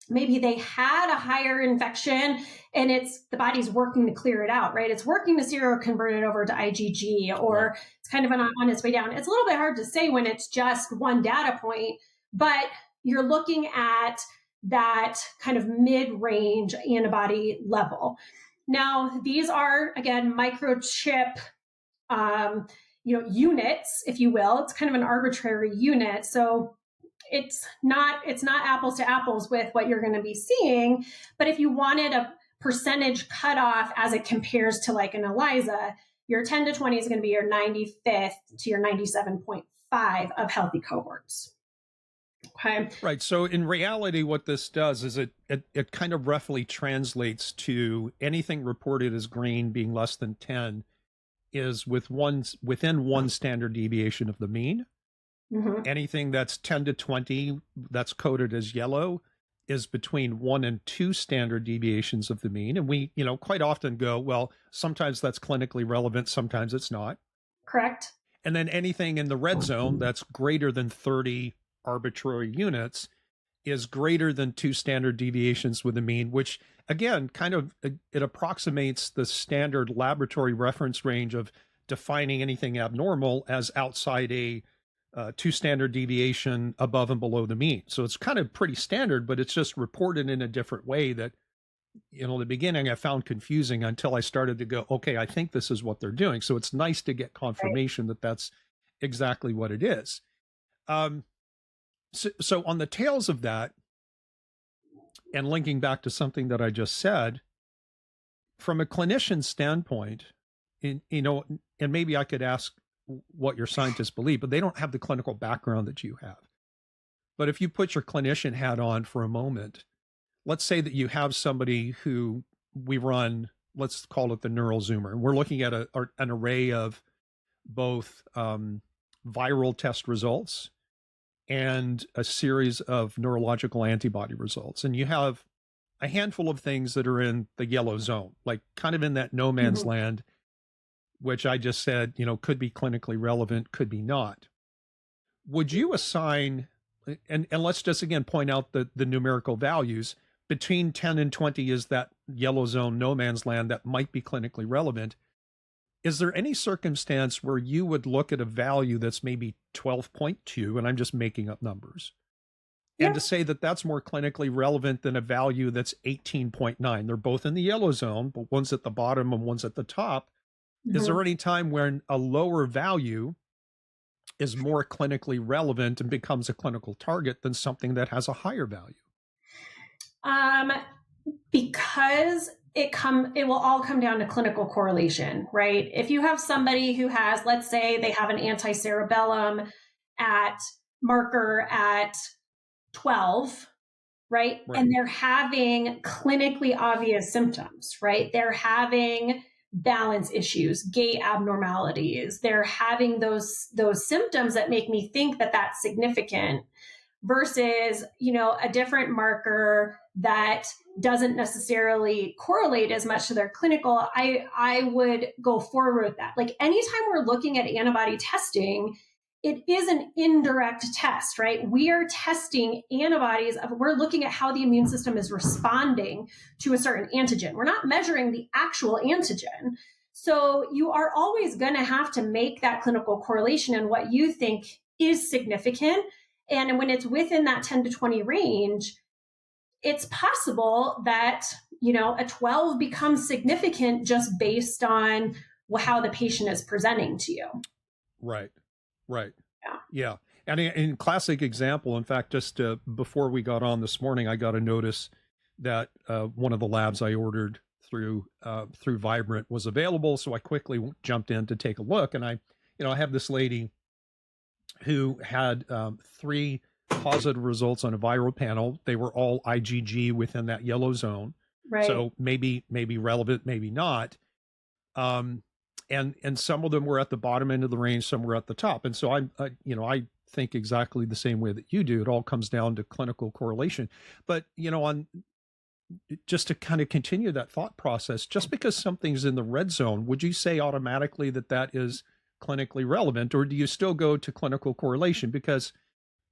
S2: maybe they had a higher infection and the body's working to clear it out, right? It's working to seroconvert it over to IgG, or it's kind of on its way down. It's a little bit hard to say when it's just one data point, but you're looking at that kind of mid-range antibody level. Now, these are, again, microchip, units, if you will. It's kind of an arbitrary unit. So it's not apples to apples with what you're going to be seeing. But if you wanted a percentage cutoff as it compares to like an ELISA, your 10 to 20 is going to be your 95th to your 97.5 of healthy cohorts. Okay.
S1: Right. So in reality, what this does is it kind of roughly translates to anything reported as green being less than 10 is within one standard deviation of the mean. Mm-hmm. Anything that's 10 to 20 that's coded as yellow is between 1 and 2 standard deviations of the mean. And we, quite often go, well, sometimes that's clinically relevant, sometimes it's not.
S2: Correct.
S1: And then anything in the red zone that's greater than 30 arbitrary units is greater than 2 standard deviations with the mean, which again, kind of, it approximates the standard laboratory reference range of defining anything abnormal as outside a 2 standard deviation above and below the mean. So it's kind of pretty standard, but it's just reported in a different way that, the beginning I found confusing until I started to go, okay, I think this is what they're doing. So it's nice to get confirmation that that's exactly what it is. So on the tails of that, and linking back to something that I just said, from a clinician standpoint, and maybe I could ask what your scientists believe, but they don't have the clinical background that you have. But if you put your clinician hat on for a moment, let's say that you have somebody who we run, let's call it the neural zoomer. We're looking at an array of both viral test results and a series of neurological antibody results. And you have a handful of things that are in the yellow zone, like kind of in that no man's mm-hmm. land, which I just said, could be clinically relevant, could be not. Would you assign, and let's just again point out the numerical values, between 10 and 20 is that yellow zone, no man's land that might be clinically relevant. Is there any circumstance where you would look at a value that's maybe 12.2, and I'm just making up numbers, and to say that that's more clinically relevant than a value that's 18.9? They're both in the yellow zone, but one's at the bottom and one's at the top. Mm-hmm. Is there any time when a lower value is more clinically relevant and becomes a clinical target than something that has a higher value?
S2: Because it will all come down to clinical correlation, right? If you have somebody who has, let's say they have an anti-cerebellum at marker at 12, right? And they're having clinically obvious symptoms, right? They're having balance issues, gait abnormalities. They're having those symptoms that make me think that that's significant, versus, a different marker that doesn't necessarily correlate as much to their clinical, I would go forward with that. Like anytime we're looking at antibody testing, it is an indirect test, right? We are testing antibodies. We're looking at how the immune system is responding to a certain antigen. We're not measuring the actual antigen. So you are always going to have to make that clinical correlation in what you think is significant. And when it's within that 10 to 20 range, it's possible that, a 12 becomes significant just based on how the patient is presenting to you.
S1: Right. Right.
S2: Yeah.
S1: Yeah. And in classic example, in fact, just before we got on this morning, I got a notice that one of the labs I ordered through Vibrant was available. So I quickly jumped in to take a look. And I have this lady who had 3 positive results on a viral panel. They were all IgG within that yellow zone.
S2: Right.
S1: So maybe relevant, maybe not. And some of them were at the bottom end of the range, some were at the top. And so I think exactly the same way that you do. It all comes down to clinical correlation. But, on just to kind of continue that thought process, just because something's in the red zone, would you say automatically that is clinically relevant, or do you still go to clinical correlation? Because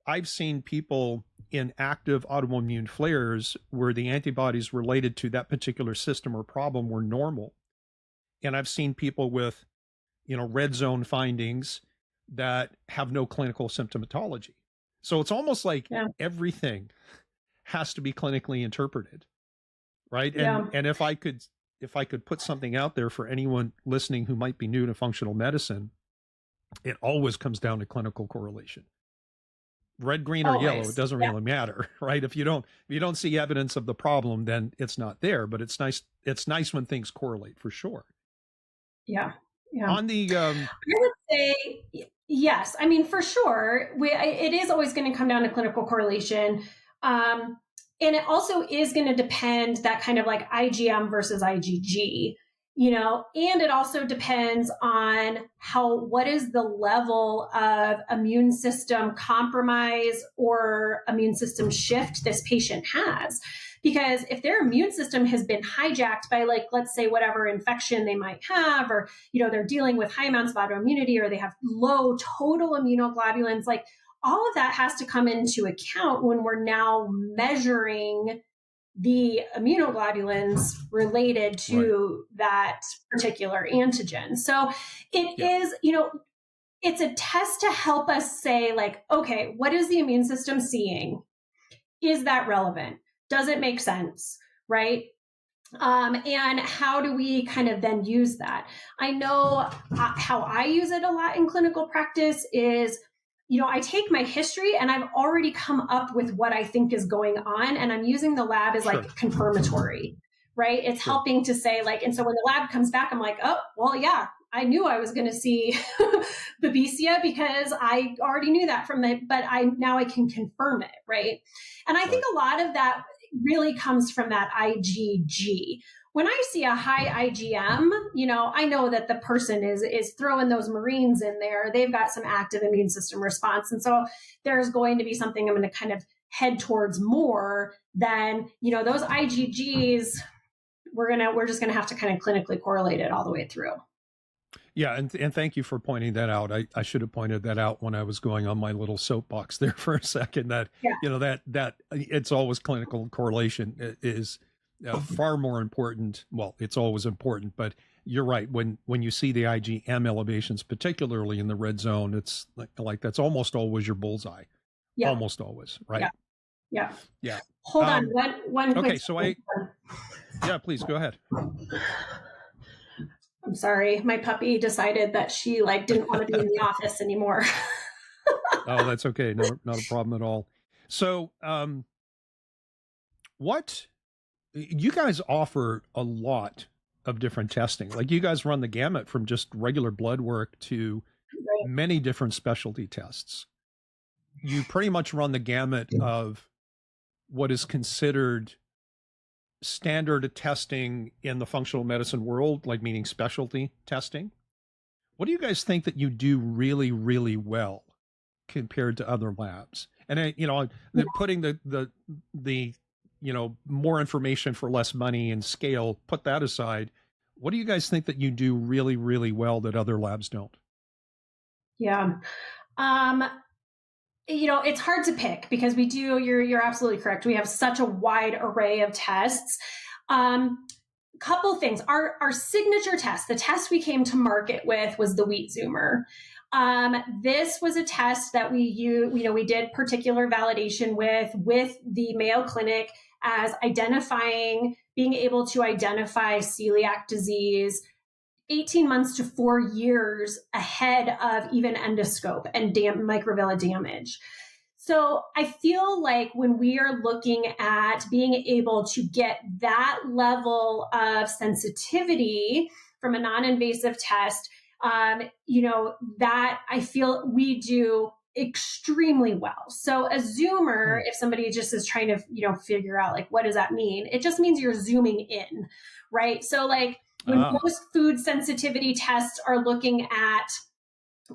S1: I've seen people in active autoimmune flares where the antibodies related to that particular system or problem were normal. And I've seen people with, red zone findings that have no clinical symptomatology. So it's almost like everything has to be clinically interpreted, right? And if I could put something out there for anyone listening who might be new to functional medicine, it always comes down to clinical correlation. Red, green, or yellow, it doesn't really matter, right? If you don't see evidence of the problem, then it's not there. But it's nice when things correlate, for sure.
S2: Yeah. Yeah.
S1: On the
S2: I would say yes. I mean, for sure, it is always going to come down to clinical correlation. And it also is going to depend that kind of like IgM versus IgG, and it also depends on what is the level of immune system compromise or immune system shift this patient has. Because if their immune system has been hijacked by, like, let's say whatever infection they might have, or, they're dealing with high amounts of autoimmunity, or they have low total immunoglobulins, like all of that has to come into account when we're now measuring the immunoglobulins related to that particular antigen. So it is, it's a test to help us say, like, okay, what is the immune system seeing? Is that relevant? Does it make sense? Right? And how do we kind of then use that? I know how I use it a lot in clinical practice is, I take my history and I've already come up with what I think is going on, and I'm using the lab as like confirmatory, right? It's helping to say, like, and so when the lab comes back, I'm like, oh, well, yeah, I knew I was going to see Babesia because I already knew that but now I can confirm it, right? And I think a lot of that really comes from that IgG. When I see a high IgM, I know that the person is throwing those Marines in there. They've got some active immune system response. And so there's going to be something I'm going to kind of head towards more than, those IgGs, we're just going to have to kind of clinically correlate it all the way through.
S1: Yeah. And thank you for pointing that out. I should have pointed that out when I was going on my little soapbox there for a second, that, that it's always clinical correlation is far more important. Well, it's always important, but you're right. When you see the IgM elevations, particularly in the red zone, it's like that's almost always your bullseye. Yeah. Almost always, right? Yeah.
S2: Hold on, one quick.
S1: Okay, so please go ahead.
S2: I'm sorry, my puppy decided that she didn't want to be in the office anymore.
S1: Oh, that's okay. No, not a problem at all. So, what you guys offer a lot of different testing. Like you guys run the gamut from just regular blood work to many different specialty tests. You pretty much run the gamut of what is considered standard testing in the functional medicine world, like meaning specialty testing. What do you guys think that you do really, really well compared to other labs? And putting the more information for less money and scale, put that aside. What do you guys think that you do really, really well that other labs don't?
S2: Yeah. It's hard to pick because we do, you're absolutely correct. We have such a wide array of tests. Couple things. Our signature test, the test we came to market with, was the Wheat Zoomer. This was a test that we did particular validation with the Mayo Clinic as being able to identify celiac disease 18 months to 4 years ahead of even endoscope and microvilli damage. So I feel like when we are looking at being able to get that level of sensitivity from a non-invasive test, that I feel we do extremely well. So a zoomer, if somebody just is trying to, figure out like, what does that mean? It just means you're zooming in, right? So like when most food sensitivity tests are looking at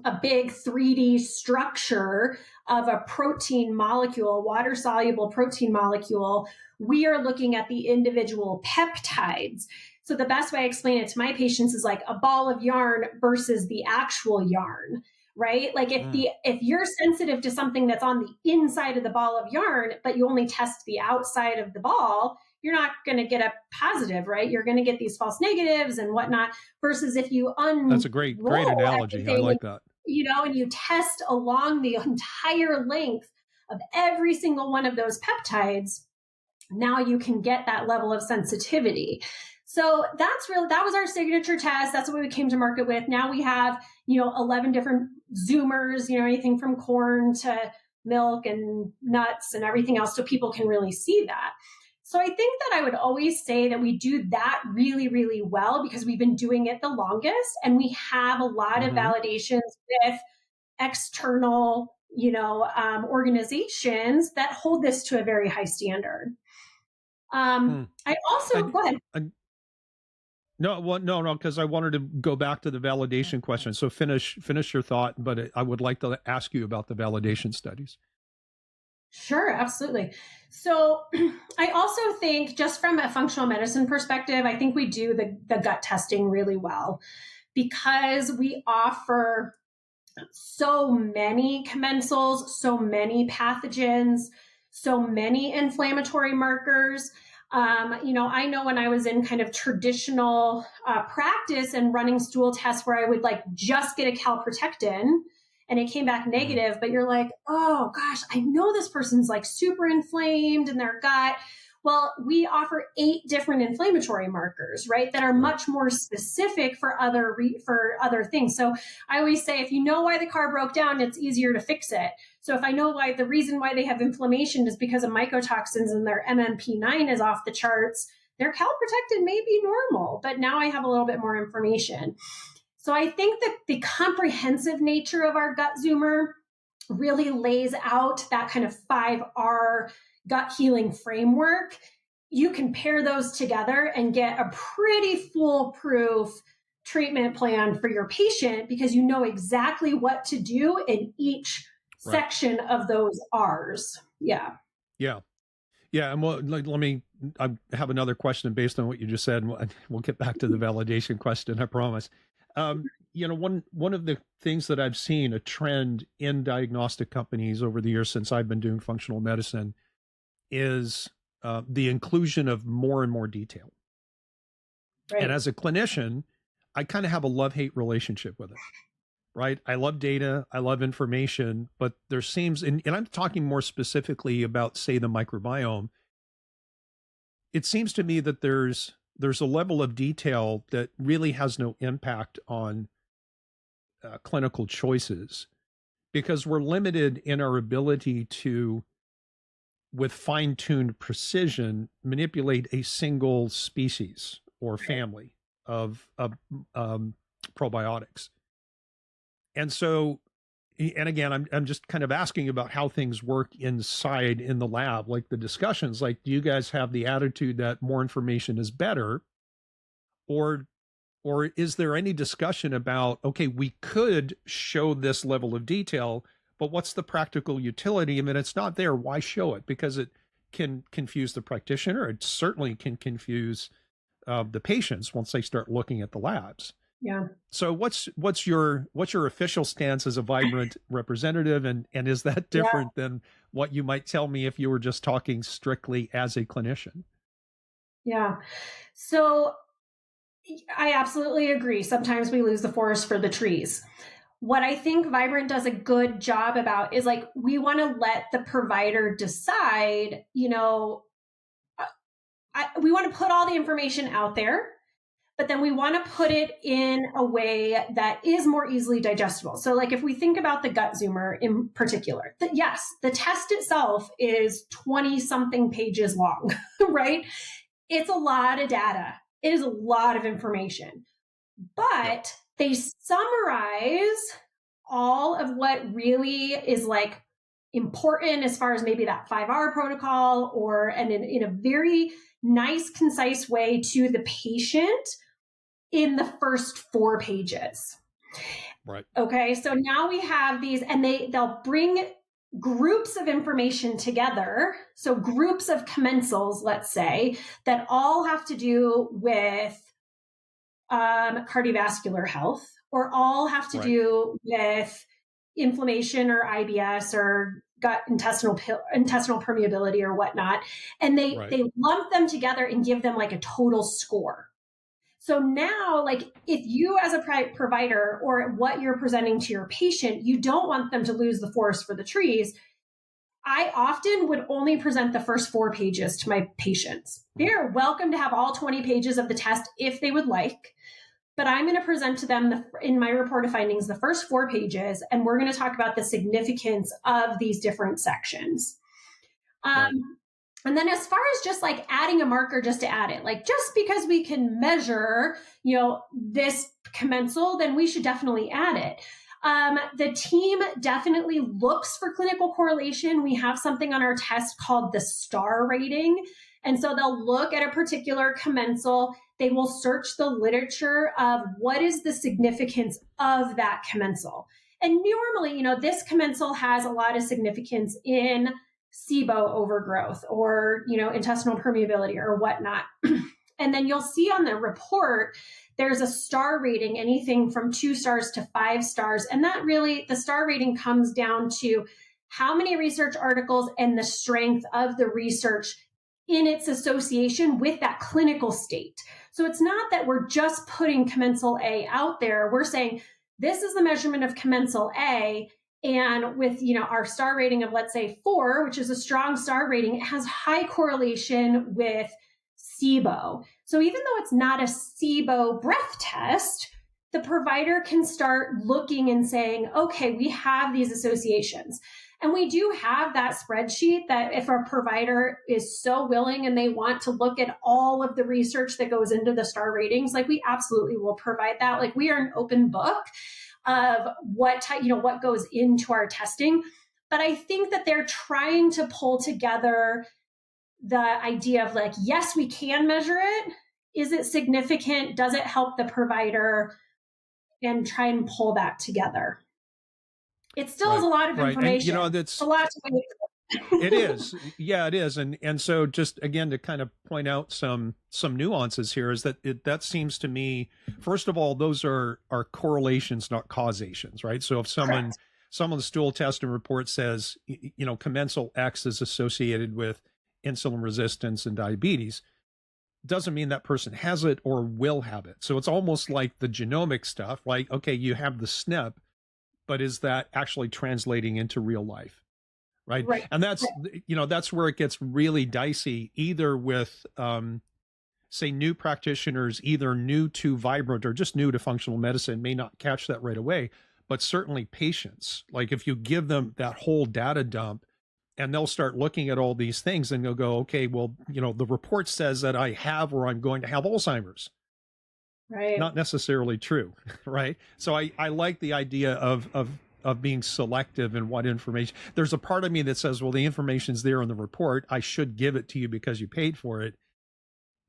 S2: a big 3D structure of a protein molecule, water-soluble protein molecule, we are looking at the individual peptides. So the best way I explain it to my patients is like a ball of yarn versus the actual yarn, right? Like if you're sensitive to something that's on the inside of the ball of yarn, but you only test the outside of the ball, you're not going to get a positive, right? You're going to get these false negatives and whatnot, versus if you
S1: That's a great analogy. I like that.
S2: And you test along the entire length of every single one of those peptides, now you can get that level of sensitivity. So that was our signature test. That's what we came to market with. Now we have, 11 different zoomers, anything from corn to milk and nuts and everything else, so people can really see that. So I think that I would always say that we do that really, really well because we've been doing it the longest, and we have a lot of validations with external, organizations that hold this to a very high standard. I also go ahead.
S1: No, because I wanted to go back to the validation question. So finish your thought, but I would like to ask you about the validation studies.
S2: Sure, absolutely. So I also think, just from a functional medicine perspective, I think we do the gut testing really well because we offer so many commensals, so many pathogens, so many inflammatory markers. I know when I was in kind of traditional practice and running stool tests where I would like just get a calprotectin and it came back negative, but you're like, oh gosh, I know this person's like super inflamed in their gut. Well, we offer 8 different inflammatory markers, right, that are much more specific for other things. So I always say, if you know why the car broke down, it's easier to fix it. So if I know why the reason why they have inflammation is because of mycotoxins and their MMP9 is off the charts, their calprotectin may be normal, but now I have a little bit more information. So I think that the comprehensive nature of our gut zoomer really lays out that kind of 5R gut healing framework. You can pair those together and get a pretty foolproof treatment plan for your patient because you know exactly what to do in each section of those R's. Yeah.
S1: And I have another question based on what you just said. We'll get back to the validation question, I promise. One of the things that I've seen a trend in diagnostic companies over the years since I've been doing functional medicine is the inclusion of more and more detail. Right. And as a clinician, I kind of have a love-hate relationship with it, right? I love data, I love information, but there seems, and I'm talking more specifically about, say, the microbiome, it seems to me that there's a level of detail that really has no impact on clinical choices because we're limited in our ability to, with fine-tuned precision, manipulate a single species or family of probiotics. And so, and again, I'm just kind of asking about how things work inside in the lab, like the discussions, like, do you guys have the attitude that more information is better? Or is there any discussion about, okay, we could show this level of detail, but what's the practical utility? I mean, it's not there. Why show it? Because can confuse the practitioner. It certainly can confuse the patients once they start looking at the labs.
S2: Yeah.
S1: So what's your official stance as a Vibrant representative, and is that different than what you might tell me if you were just talking strictly as a clinician?
S2: Yeah. So I absolutely agree. Sometimes we lose the forest for the trees. What I think Vibrant does a good job about is like, we want to let the provider decide, we want to put all the information out there, but then we want to put it in a way that is more easily digestible. So like if we think about the gut zoomer in particular, yes, the test itself is 20 something pages long, right? It's a lot of data. It is a lot of information, but they summarize all of what really is like important as far as maybe that 5R protocol, and in a very nice, concise way to the patient in the first 4 pages.
S1: Right.
S2: Okay. So now we have these, and they'll bring groups of information together. So groups of commensals, let's say, that all have to do with cardiovascular health, or all have to do with inflammation or IBS or gut intestinal permeability or whatnot. And they lump them together and give them like a total score. So now, like if you as a provider or what you're presenting to your patient, you don't want them to lose the forest for the trees. I often would only present the first 4 pages to my patients. They're welcome to have all 20 pages of the test if they would like, but I'm going to present to them in my report of findings the first 4 pages, and we're going to talk about the significance of these different sections. And then as far as just like adding a marker just to add it, like just because we can measure, this commensal, then we should definitely add it. The team definitely looks for clinical correlation. We have something on our test called the star rating. And so they'll look at a particular commensal. They will search the literature of what is the significance of that commensal. And normally, this commensal has a lot of significance in SIBO overgrowth or, intestinal permeability or whatnot. And then you'll see on the report, there's a star rating, anything from 2 stars to 5 stars. And that really, the star rating comes down to how many research articles and the strength of the research in its association with that clinical state. So it's not that we're just putting commensal A out there. We're saying this is the measurement of commensal A. And with, our star rating of, let's say 4, which is a strong star rating, it has high correlation with SIBO. So even though it's not a SIBO breath test, the provider can start looking and saying, okay, we have these associations. And we do have that spreadsheet that if our provider is so willing and they want to look at all of the research that goes into the star ratings, like we absolutely will provide that. Like we are an open book of what goes into our testing. But I think that they're trying to pull together the idea of like, yes, we can measure it. Is it significant? Does it help the provider? And try and pull that together. It still is a lot of information.
S1: And, that's
S2: a lot to wait.
S1: It is. Yeah, it is. And so just again, to kind of point out some nuances here is that that seems to me, first of all, those are correlations, not causations, right? So if someone's stool test and report says, commensal X is associated with insulin resistance and diabetes, doesn't mean that person has it or will have it. So it's almost like the genomic stuff, like, okay, you have the SNP, but is that actually translating into real life? Right. And that's, that's where it gets really dicey, either with, say, new practitioners, either new to Vibrant or just new to functional medicine, may not catch that right away, but certainly patients. Like if you give them that whole data dump and they'll start looking at all these things and they'll go, okay, well, the report says that I have or I'm going to have Alzheimer's.
S2: Right.
S1: Not necessarily true. Right. So I like the idea of being selective in what information. There's a part of me that says, well, the information's there in the report. I should give it to you because you paid for it.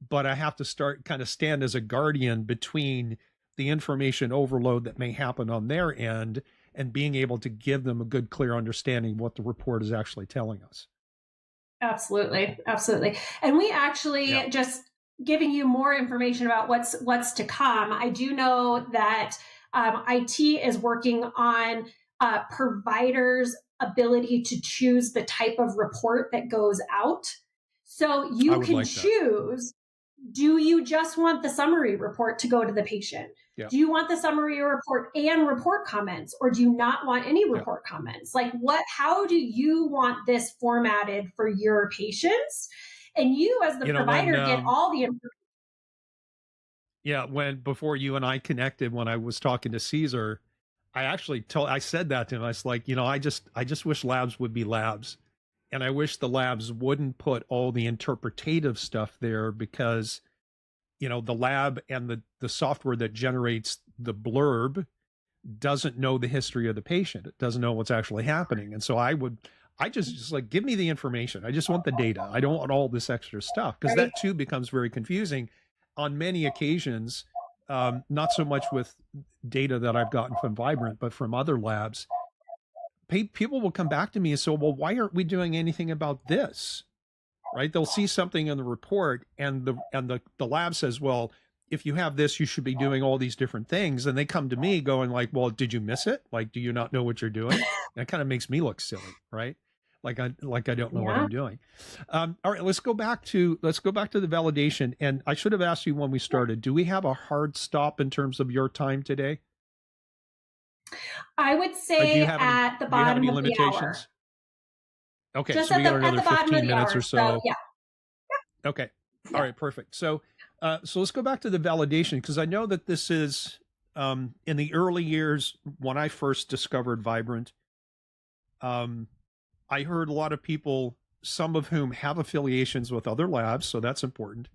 S1: But I have to start kind of stand as a guardian between the information overload that may happen on their end and being able to give them a good, clear understanding of what the report is actually telling us.
S2: Absolutely. Absolutely. And we actually just giving you more information about what's to come. I do know that IT is working on providers' ability to choose the type of report that goes out. So you can
S1: like
S2: choose, do you just want the summary report to go to the patient?
S1: Yeah.
S2: Do you want the summary report and report comments, or do you not want any report comments? Like how do you want this formatted for your patients? And you as the provider get all the information.
S1: Yeah, before you and I connected, when I was talking to Caesar, I said that to him. I was like, I just wish labs would be labs. And I wish the labs wouldn't put all the interpretative stuff there, because, the lab and the software that generates the blurb doesn't know the history of the patient. It doesn't know what's actually happening. And so I just like, give me the information. I just want the data. I don't want all this extra stuff, because that too becomes very confusing on many occasions. Not so much with data that I've gotten from Vibrant, but from other labs. People will come back to me and say, well, why aren't we doing anything about this? Right? They'll see something in the report, and the lab says, well, if you have this, you should be doing all these different things. And they come to me going like, well, did you miss it? Like, do you not know what you're doing? And it kind of makes me look silly, right? Like I don't know what I'm doing. All right, let's go back to the validation. And I should have asked you when we started, do we have a hard stop in terms of your time today?
S2: I would say at the bottom of the hour.
S1: Okay, just so we got another 15 minutes or so.
S2: Yeah.
S1: Okay. All right, perfect. So let's go back to the validation, because I know that this is in the early years when I first discovered Vibrant. I heard a lot of people, some of whom have affiliations with other labs, so that's important,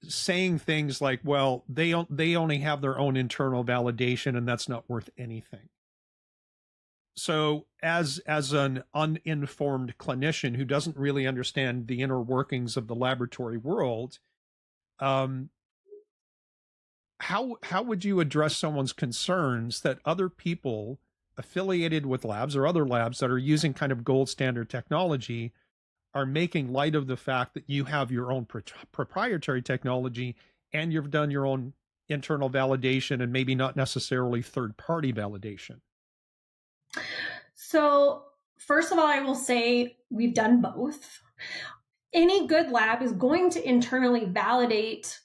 S1: saying things like, well, they only have their own internal validation, and that's not worth anything. So as an uninformed clinician who doesn't really understand the inner workings of the laboratory world, how would you address someone's concerns that other people affiliated with labs or other labs that are using kind of gold standard technology are making light of the fact that you have your own proprietary technology and you've done your own internal validation and maybe not necessarily third-party validation?
S2: So first of all, I will say we've done both. Any good lab is going to internally validate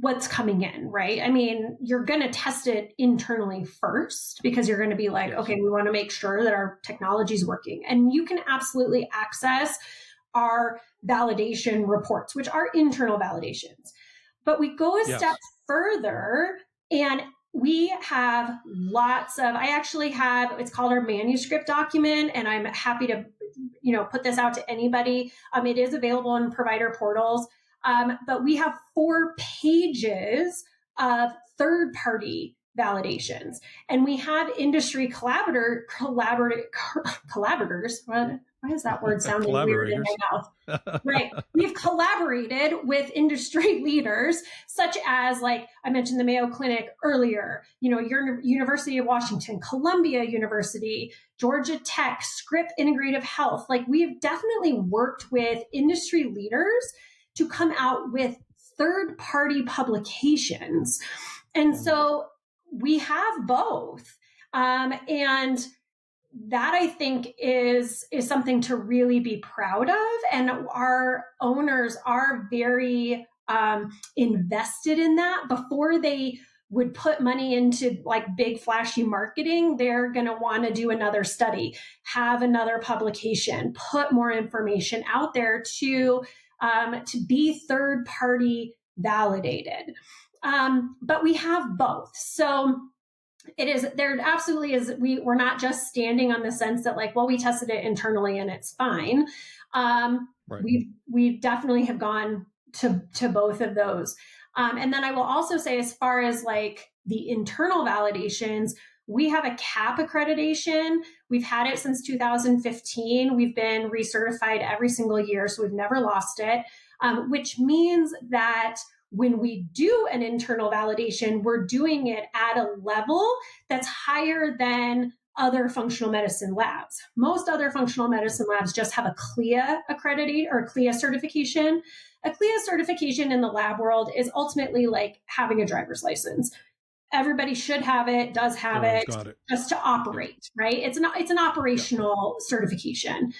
S2: what's coming in, right? I mean, you're going to test it internally first, because you're going to be like, okay, we want to make sure that our technology is working. And you can absolutely access our validation reports, which are internal validations. But we go a step further, and we have I actually have, it's called our manuscript document, and I'm happy to, put this out to anybody. It is available in provider portals. But we have 4 pages of third-party validations, and we have industry collaborators. Why is that word sounding weird in my mouth? Right. We've collaborated with industry leaders, such as, like I mentioned, the Mayo Clinic earlier, University of Washington, Columbia University, Georgia Tech, Scripps Integrative Health. Like, we've definitely worked with industry leaders to come out with third-party publications. And so we have both. And that, I think, is something to really be proud of. And our owners are very invested in that. Before they would put money into like big flashy marketing, they're going to want to do another study, have another publication, put more information out there to be third-party validated. But we have both. So there absolutely is, we're not just standing on the sense that like, well, we tested it internally and it's fine. Right. We definitely have gone to both of those. And then I will also say, as far as like the internal validations, we have a CAP accreditation. We've had it since 2015. We've been recertified every single year, so we've never lost it, which means that when we do an internal validation, we're doing it at a level that's higher than other functional medicine labs. Most other functional medicine labs just have a CLIA accredited or CLIA certification. A CLIA certification in the lab world is ultimately like having a driver's license. Everybody should have it, does have
S1: Everyone's
S2: it,
S1: got it.
S2: just to operate, right? It's an operational certification.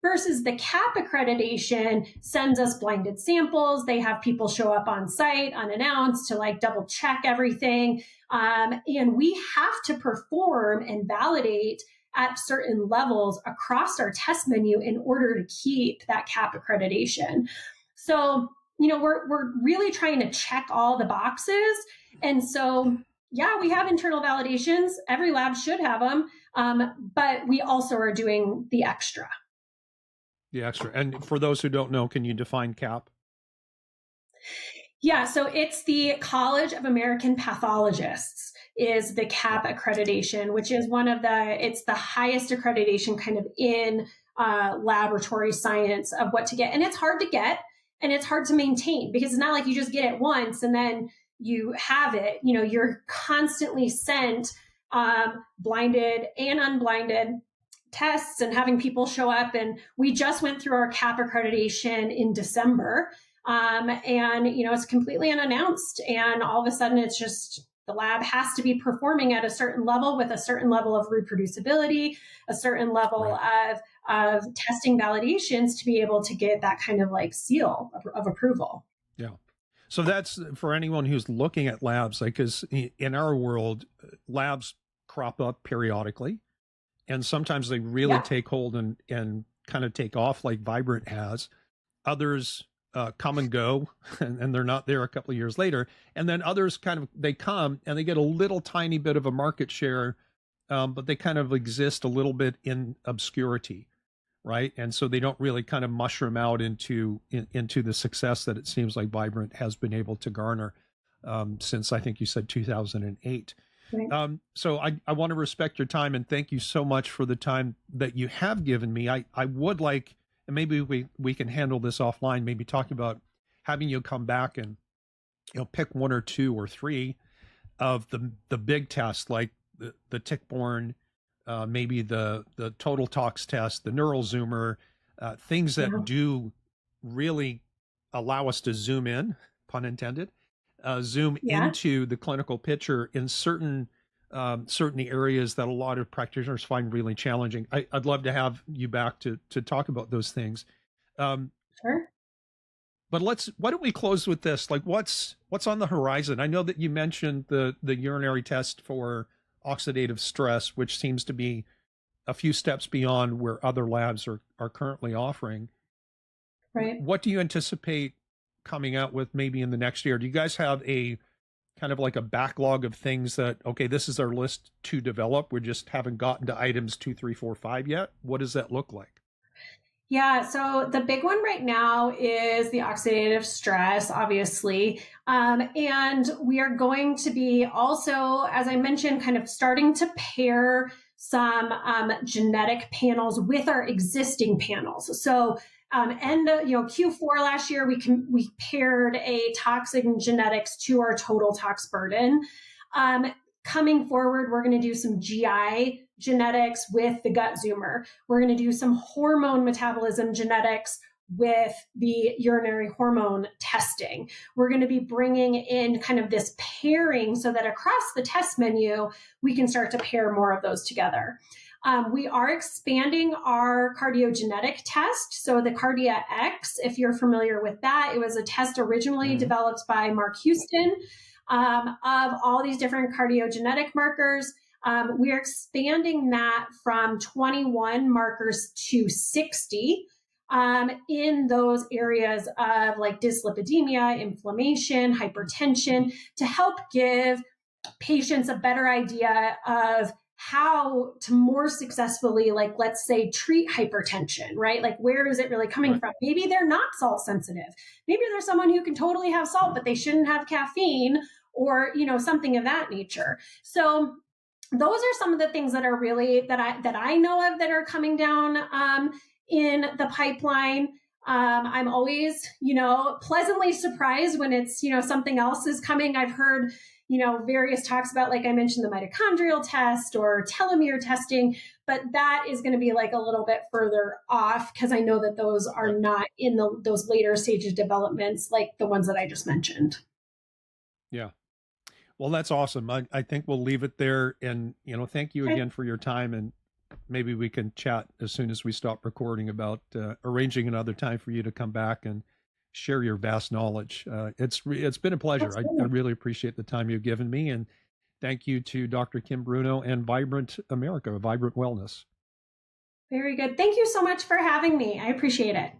S2: Versus the CAP accreditation sends us blinded samples. They have people show up on site unannounced to like double check everything. And we have to perform and validate at certain levels across our test menu in order to keep that CAP accreditation. So, we're really trying to check all the boxes. And so, yeah, we have internal validations. Every lab should have them. But we also are doing the extra.
S1: The extra. And for those who don't know, can you define CAP?
S2: Yeah, so it's the College of American Pathologists is the CAP accreditation, which is it's the highest accreditation kind of in laboratory science of what to get. And it's hard to get and it's hard to maintain because it's not like you just get it once and then you have it. You're constantly sent blinded and unblinded tests and having people show up. And we just went through our CAP accreditation in December. And, it's completely unannounced. And all of a sudden, it's just the lab has to be performing at a certain level with a certain level of reproducibility, a certain level of testing validations to be able to get that kind of like seal of approval.
S1: Yeah. So that's for anyone who's looking at labs, like, because in our world, labs crop up periodically. And sometimes they really take hold and kind of take off like Vibrant has. Others come and go and they're not there a couple of years later. And then others they come and they get a little tiny bit of a market share, but they kind of exist a little bit in obscurity, right? And so they don't really kind of mushroom out into the success that it seems like Vibrant has been able to garner since I think you said 2008.
S2: Right.
S1: So I want to respect your time and thank you so much for the time that you have given me. I would like, and maybe we can handle this offline, maybe talking about having you come back and pick one or two or three of the big tests like the tick-borne, maybe the total tox test, the neural zoomer, things that do really allow us to zoom in, pun intended, zoom into the clinical picture in certain areas that a lot of practitioners find really challenging. I'd love to have you back to talk about those things.
S2: Sure.
S1: But why don't we close with this? Like what's on the horizon? I know that you mentioned the urinary test for oxidative stress, which seems to be a few steps beyond where other labs are currently offering.
S2: Right.
S1: What do you anticipate coming out with maybe in the next year? Do you guys have a kind of like a backlog of things that, okay, this is our list to develop, we just haven't gotten to items 2, 3, 4, 5 yet? What does that look like?
S2: Yeah, so the big one right now is the oxidative stress, obviously. And we are going to be also, as I mentioned, kind of starting to pair some genetic panels with our existing panels. So Q4 last year, we paired a toxic genetics to our total tox burden. Coming forward, we're going to do some GI genetics with the gut zoomer. We're going to do some hormone metabolism genetics with the urinary hormone testing. We're going to be bringing in kind of this pairing so that across the test menu, we can start to pair more of those together. We are expanding our cardiogenetic test. So the Cardia X, if you're familiar with that, it was a test originally developed by Mark Houston of all these different cardiogenetic markers. We are expanding that from 21 markers to 60 in those areas of like dyslipidemia, inflammation, hypertension, to help give patients a better idea of how to more successfully, like, let's say, treat hypertension, right? Like, where is it really coming from? Maybe they're not salt sensitive. Maybe there's someone who can totally have salt, but they shouldn't have caffeine or, something of that nature. So those are some of the things that are really, that I know of that are coming down in the pipeline. I'm always, pleasantly surprised when it's, something else is coming. I've heard, various talks about, like I mentioned, the mitochondrial test or telomere testing, but that is going to be like a little bit further off because I know that those are not in those later stages of developments like the ones that I just mentioned.
S1: Yeah. Well, that's awesome. I think we'll leave it there. And, thank you again for your time. And maybe we can chat as soon as we stop recording about arranging another time for you to come back and share your vast knowledge. It's been a pleasure. I really appreciate the time you've given me. And thank you to Dr. Kim Bruno and Vibrant America, Vibrant Wellness.
S2: Very good. Thank you so much for having me. I appreciate it.